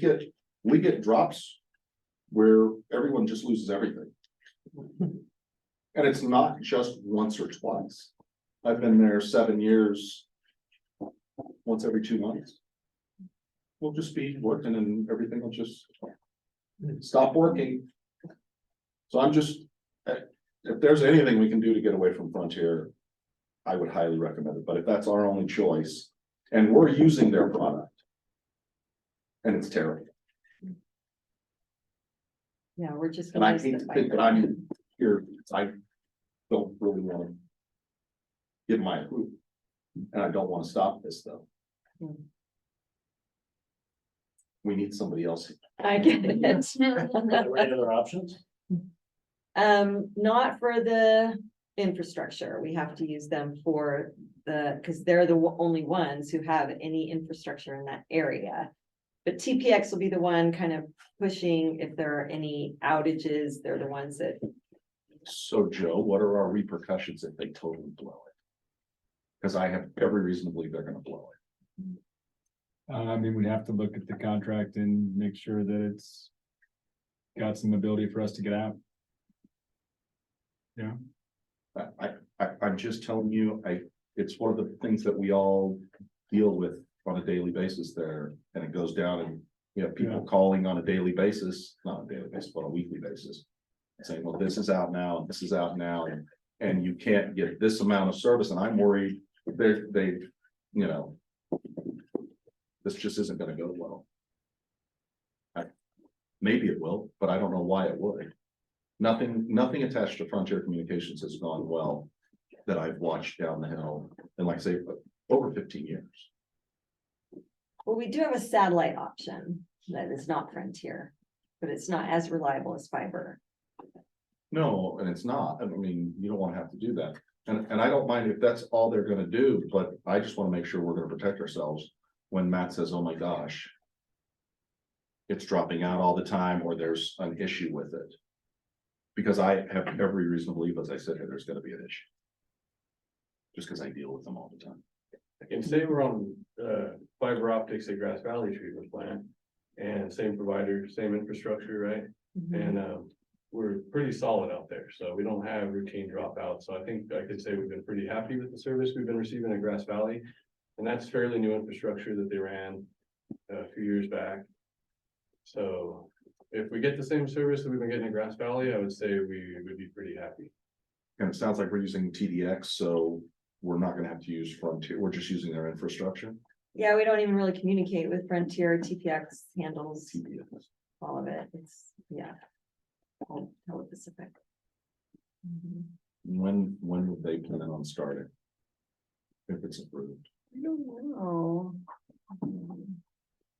get drops where everyone just loses everything. And it's not just once or twice. I've been there 7 years, once every 2 months. We'll just be working and everything will just stop working. So I'm just, if there's anything we can do to get away from Frontier, I would highly recommend it. But if that's our only choice, and we're using their product, and it's terrible. Yeah, we're just. And I hate to think that I'm here, I don't really want to give my approval. And I don't want to stop this, though. We need somebody else. I get it. Any other options? Not for the infrastructure. We have to use them for because they're the only ones who have any infrastructure in that area. But TPX will be the one kind of pushing if there are any outages. They're the ones that. So Joe, what are our repercussions if they totally blow it? Because I have every reason to believe they're gonna blow it. I mean, we'd have to look at the contract and make sure that it's got some ability for us to get out. Yeah. I'm just telling you, it's one of the things that we all deal with on a daily basis there, and it goes down and you have people calling on a daily basis, not a daily basis, but a weekly basis. Saying, well, this is out now, and this is out now, and you can't get this amount of service, and I'm worried they, you know, this just isn't gonna go well. Maybe it will, but I don't know why it would. Nothing attached to Frontier Communications has gone well that I've watched down the hill, and like I say, over 15 years. Well, we do have a satellite option that is not Frontier, but it's not as reliable as fiber. No, and it's not. I mean, you don't want to have to do that. And I don't mind if that's all they're gonna do, but I just wanna make sure we're gonna protect ourselves when Matt says, oh my gosh. It's dropping out all the time, or there's an issue with it. Because I have every reason to believe, as I said, there's gonna be an issue. Just because I deal with them all the time. And say we're on, fiber optics at Grass Valley Treatment Plant, and same provider, same infrastructure, right? And, we're pretty solid out there, so we don't have routine dropouts, so I think I could say we've been pretty happy with the service we've been receiving at Grass Valley. And that's fairly new infrastructure that they ran a few years back. So if we get the same service that we've been getting at Grass Valley, I would say we would be pretty happy. And it sounds like we're using TDX, so we're not gonna have to use Frontier, we're just using their infrastructure. Yeah, we don't even really communicate with Frontier. TPX handles TDX. all of it. It's, yeah. All Pacific. When would they plan on starting? If it's approved. I don't know.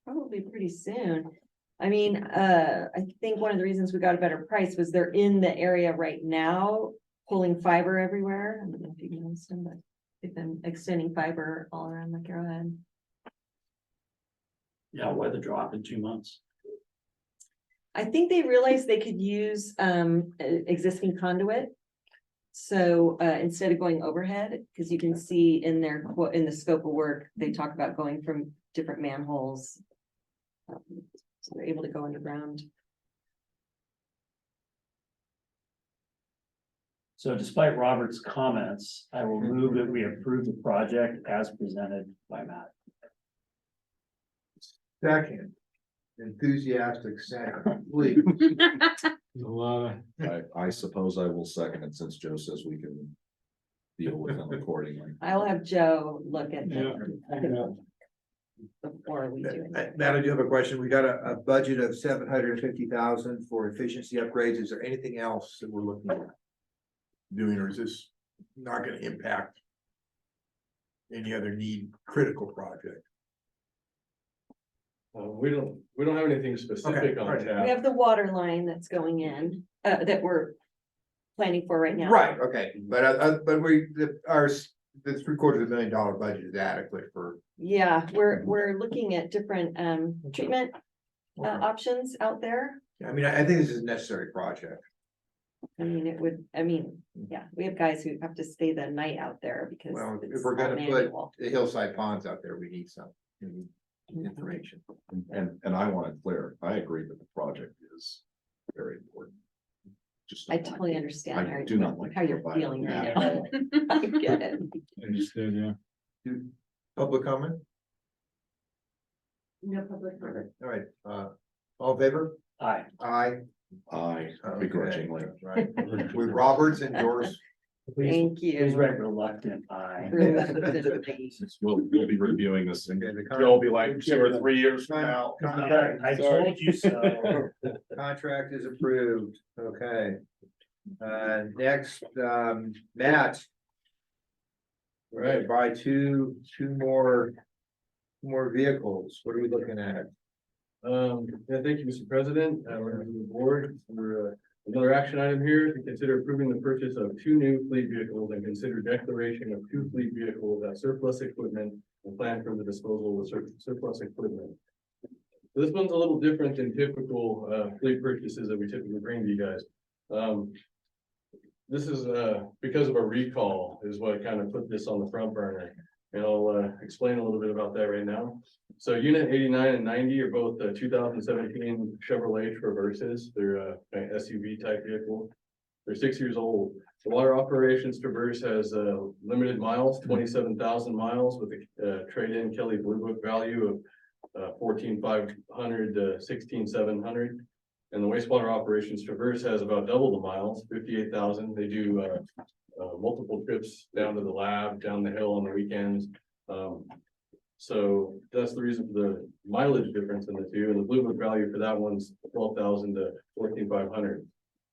Probably pretty soon. I mean, I think one of the reasons we got a better price was they're in the area right now, pulling fiber everywhere. I don't know if you noticed them, but they've been extending fiber all around Lake Arrowhead. Yeah, weather drop in 2 months. I think they realized they could use existing conduit. So instead of going overhead, because you can see in their in the scope of work, they talk about going from different manholes. So they're able to go underground. So despite Robert's comments, I will move that we approve the project as presented by Matt. Second, enthusiastic second, please. A lot of, I suppose I will second it since Joe says we can deal with them accordingly. I will have Joe look at yeah, them before we do it. Matt, I do have a question. We got a budget of 750,000 for efficiency upgrades. Is there anything else that we're looking at doing, or is this not gonna impact any other critical project? We don't have anything specific on alright. tap. We have the water line that's going in, that we're planning for right now. Right, okay, but the $750,000 budget is adequate for. Yeah, we're looking at different treatment options out there. I mean, I think this is a necessary project. I mean, yeah, we have guys who have to stay the night out there because. Well, if it's we're gonna all put manual. the hillside ponds out there, we need some information. And I want it clear, I agree that the project is very important. Just. I totally understand. I do not like how you're providing feeling right that. now. I get it. understood, yeah. Public comment? No public comment. All right, all in favor? Aye. Aye. I begrudgingly. Right, with Roberts and yours. Thank you. Please write reluctant aye. We'll be reviewing this and Okay, the Joe'll be like 2 or 3 years from now. I told you so. Contract is approved, okay. Next, Matt. Right. Buy two more vehicles, what are we looking at? Yeah, thank you, Mr. President, we're on the board, for another action item here, to consider approving the purchase of 2 new fleet vehicles and consider declaration of 2 fleet vehicles as surplus equipment and plan for the disposal of surplus equipment. So this one's a little different than typical fleet purchases that we typically bring to you guys. This is because of a recall is what kind of put this on the front burner. And I'll explain a little bit about that right now. So unit 89 and 90 are both 2017 Chevrolet Traverses. They're an SUV type vehicle. They're 6 years old. The water operations Traverse has limited miles, 27,000 miles, with a trade-in Kelly Blue Book value of 14,500 to 16,700. And the wastewater operations Traverse has about double the miles, 58,000. They do multiple trips down to the lab, down the hill on the weekends. So that's the reason for the mileage difference in the two, and the Blue Book value for that one's 12,000 to 14,500.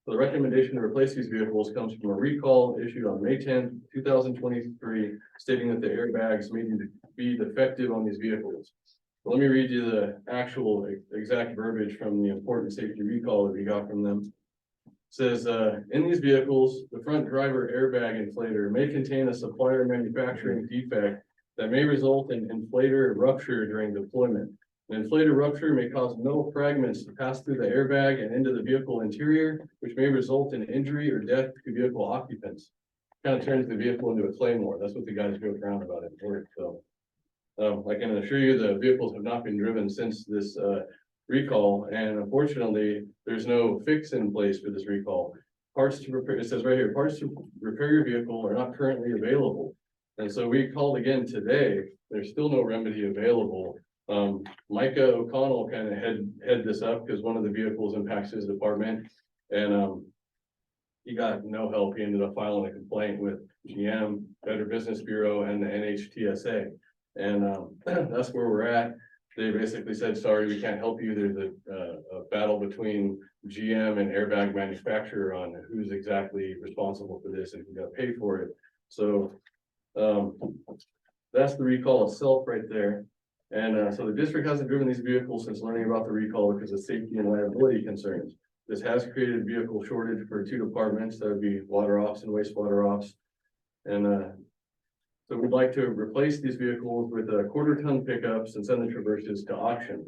So the recommendation to replace these vehicles comes from a recall issued on May 10th, 2023, stating that the airbags may be defective on these vehicles. So let me read you the actual exact verbiage from the important safety recall that we got from them. says, in these vehicles, the front driver airbag inflator may contain a supplier manufacturing defect that may result in inflator rupture during deployment. An inflator rupture may cause metal fragments to pass through the airbag and into the vehicle interior, which may result in injury or death to vehicle occupants. Kind of turns the vehicle into a claymore. That's what the guys joke around about at work, so. I can assure you the vehicles have not been driven since this, recall, and unfortunately, there's no fix in place for this recall. Parts to repair, it says right here, parts to repair your vehicle are not currently available. And so we called again today, there's still no remedy available. Micah O'Connell kind of head this up because one of the vehicles impacts his department. And he got no help. He ended up filing a complaint with GM, Better Business Bureau, and the NHTSA. And that's where we're at. They basically said, sorry, we can't help you. There's a battle between GM and airbag manufacturer on who's exactly responsible for this and who's gonna pay for it. So that's the recall itself right there. And so the district hasn't driven these vehicles since learning about the recall because of safety and liability concerns. This has created vehicle shortage for two departments, that would be water ops and wastewater ops. And so we'd like to replace these vehicles with quarter-ton pickups and send the Traverses to auction.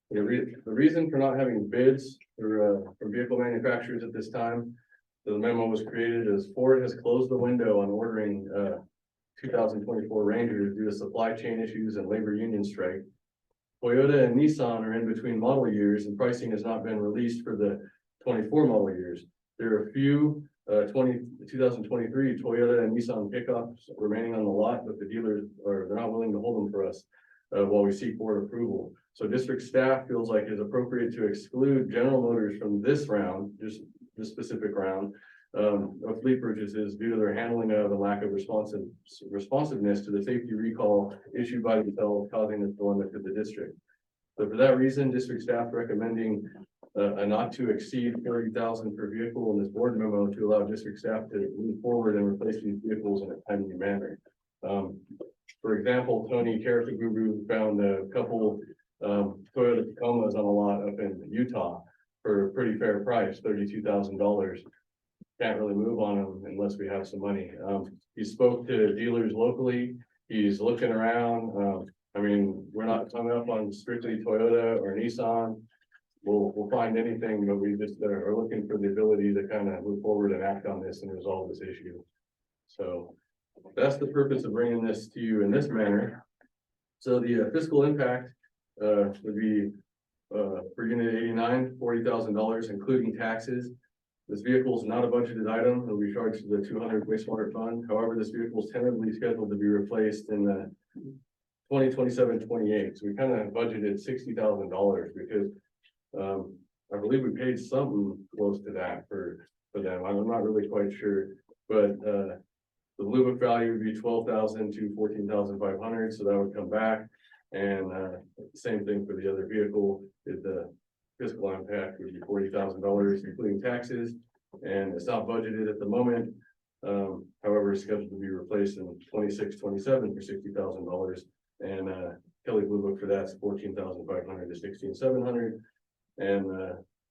The reason for not having bids from vehicle manufacturers at this time, the memo was created as Ford has closed the window on ordering 2024 Rangers due to supply chain issues and labor union strike. Toyota and Nissan are in between model years and pricing has not been released for the 24 model years. There are a few 2023 Toyota and Nissan pickups remaining on the lot, but the dealers they're not willing to hold them for us while we seek board approval. So district staff feels like it's appropriate to exclude General Motors from this round, just this specific round of fleet purchases due to their handling of the lack of responsiveness to the safety recall issued by themselves, causing this dilemma to the district. So for that reason, district staff recommending a not to exceed 30,000 per vehicle in this board memo to allow district staff to move forward and replace these vehicles in a timely manner. For example, Tony Carafaguru found a couple Toyota Tacomas on a lot up in Utah for a pretty fair price, $32,000. Can't really move on them unless we have some money. He spoke to dealers locally. He's looking around. I mean, we're not coming up on strictly Toyota or Nissan. We'll find anything, but we just are looking for the ability to kind of move forward and act on this and resolve this issue. So that's the purpose of bringing this to you in this manner. So the fiscal impact would be for unit 89, $40,000, including taxes. This vehicle is not a budgeted item. It'll be charged to the 200 wastewater fund. However, this vehicle is tentatively scheduled to be replaced in the 2027-28. So we kind of budgeted $60,000 because I believe we paid something close to that for them. I'm not really quite sure, but the blue book value would be 12,000 to 14,500. So that would come back. And same thing for the other vehicle. The fiscal impact would be $40,000, including taxes. And it's not budgeted at the moment. However, it's scheduled to be replaced in 26-27 for $60,000. And Kelly Blue Book for that's 14,500 to 16,700. And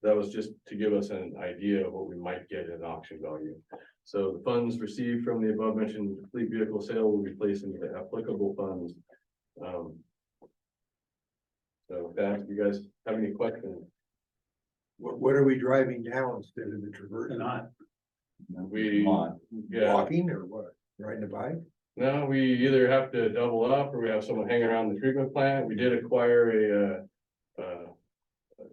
that was just to give us an idea of what we might get in auction value. So the funds received from the above mentioned fleet vehicle sale will be placed into the applicable funds. So with that, if you guys have any questions? What are we driving now instead of the Traverse? Not. Walking or what? Riding a bike? No, we either have to double up or we have someone hanging around the treatment plant. We did acquire a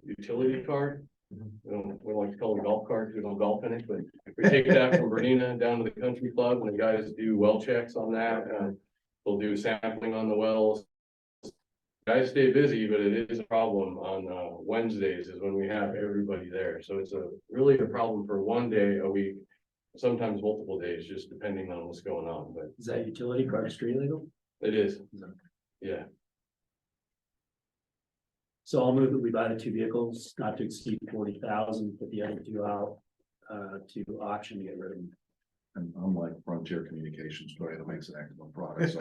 utility cart. We don't like to call it a golf cart, there's no golf in it, but we take that from Bernina down to the country club and the guys do well checks on that. We'll do sampling on the wells. Guys stay busy, but it is a problem on Wednesdays is when we have everybody there. So it's really a problem for one day a week, sometimes multiple days, just depending on what's going on. But Is that utility cart street legal? it is, yeah. So I'll move that we buy the two vehicles, not to exceed 40,000, put the other two out to auction to get rid of them. And unlike Frontier Communications, Toyota makes an excellent product. So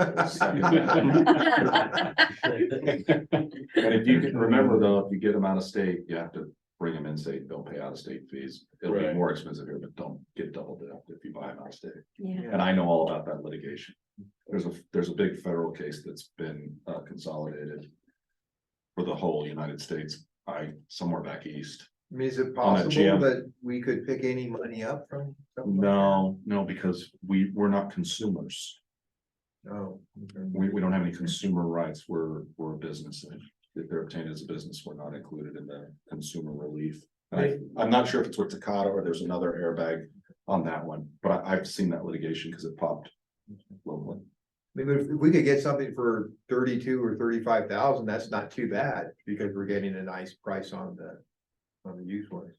and if you can remember though, if you get them out of state, you have to bring them in state, they'll pay out of state fees. It'll be Right. more expensive here, but don't get double dipped if you buy them out of state. Yeah. And I know all about that litigation. There's a big federal case that's been consolidated for the whole United States, somewhere back east. I mean, is it On a possible GM. that we could pick any money up from? something like No, because we're not consumers. that? Oh. okay. We don't have any consumer rights. We're a business. And if they're obtained as a business, we're not included in the consumer relief. I'm not sure if it's with Takata or there's another airbag on that one, but I've seen that litigation because it popped locally. I mean, if we could get something for 32 or 35,000, that's not too bad, because we're getting a nice price on the used ones.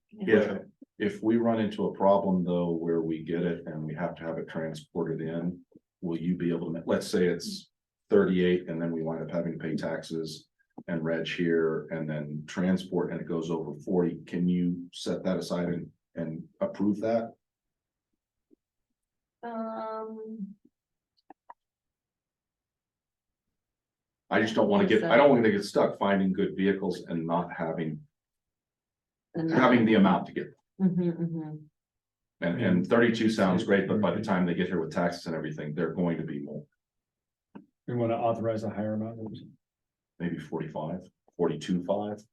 If we run into a problem though, where we get it and we have to have it transported in, will you be able to, let's say it's 38 and then we wind up having to pay taxes and reg here and then transport and it goes over 40, can you set that aside and approve that? I just don't want to I don't want to get stuck finding good vehicles and not having the amount to get. And 32 sounds great, but by the time they get here with taxes and everything, they're going to be more, We want to authorize a higher amount. maybe 45, 42.5.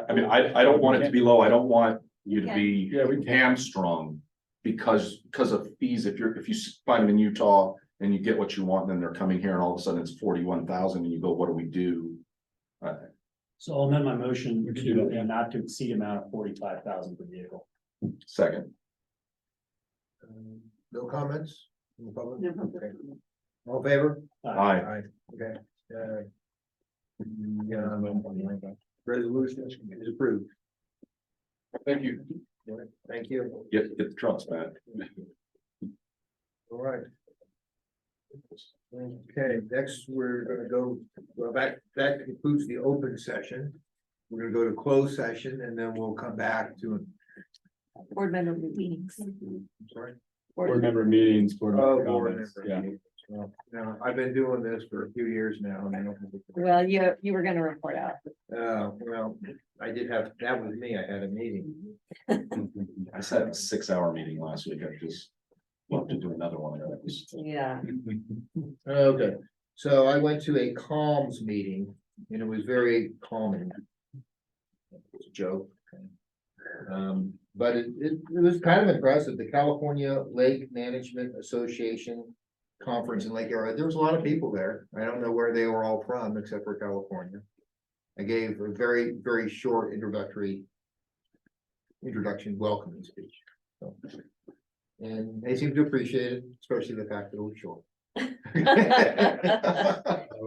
I mean, I don't want it to be low. I don't want you to be Yeah, we can. hamstrung because of fees. If you find them in Utah and you get what you want, then they're coming here and all of a sudden it's 41,000 and you go, what do we do? So I'll amend my motion to a not to exceed amount of 45,000 per vehicle. Second, No comments? from the public? No public. Okay. All in favor? aye. Okay. Resolution is approved. Thank you. Thank you. Get the trucks back. All right. Okay, next we're gonna go, well, that concludes the open session. We're gonna go to closed session and then we'll come back to, Board member meetings. I'm sorry. Board member meetings, board Oh, member board comments, member yeah. meetings. Well, now, I've been doing this for a few years now and I don't. Well, you were gonna report out. Well, I did have, that was me, I had a meeting. I sat in a 6-hour meeting last week. I just want to do another one of those. Yeah. Okay, so I went to a comms meeting and it was very calming. It's a joke. But it was kind of impressive. The California Lake Management Association Conference in Lake Arrowhead. There was a lot of people there. I don't know where they were all from, except for California. I gave a very, very short introduction welcoming speech. So, and they seemed to appreciate it, especially the fact that it was short.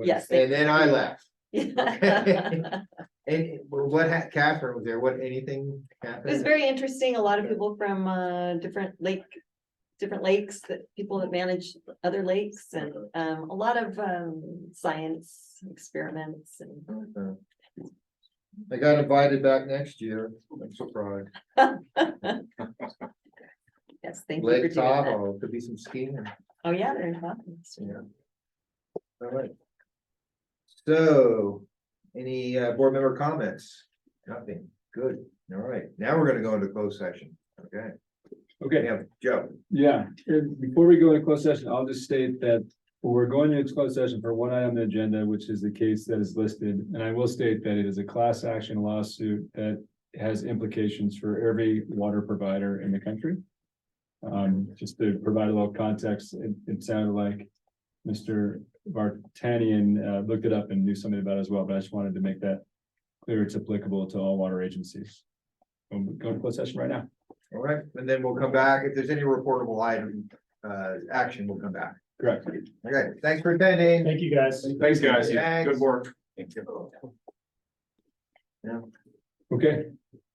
Yes. And then I left. And what Catherine was there, anything It was happened? very interesting. A lot of people from different lakes, people that manage other lakes, and a lot of science experiments and. I got invited back next year. I'm surprised. Yes, thank you for Lake doing that. Tahoe, could be some skiing. Oh, yeah, they're talking. Yeah. All right. So, any board member comments? Nothing. Good. All right. Now we're gonna go into closed session. Okay. Okay. We have Joe. Yeah, and before we go into closed session, I'll just state that we're going into closed session for one item on the agenda, which is the case that is listed. And I will state that it is a class action lawsuit that has implications for every water provider in the country. Just to provide a little context, it sounded like Mr. Vartanian looked it up and knew something about it as well, but I just wanted to make that clear. It's applicable to all water agencies. We'll go to closed session right now. All right, and then we'll come back. If there's any reportable item, action, we'll come back. Correct. Okay, thanks for attending. Thank you, guys. Thanks, guys. Thanks. Good work. Okay,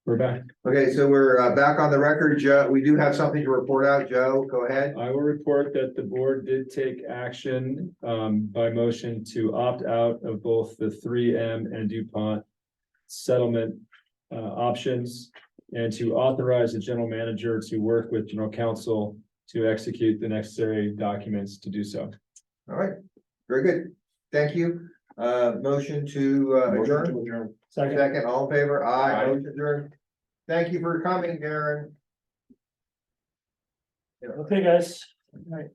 we're back. Okay, so we're back on the record. Joe, we do have something to report out. Joe, go ahead. I will report that the board did take action by motion to opt out of both the 3M and DuPont settlement options, and to authorize the general manager to work with general counsel to execute the necessary documents to do so. All right, very good. Thank you. Motion to Motion adjourn. to adjourn. Second, all in favor? Aye. Aye. Motion adjourned. Thank you for coming, Darren. Okay, guys. Right.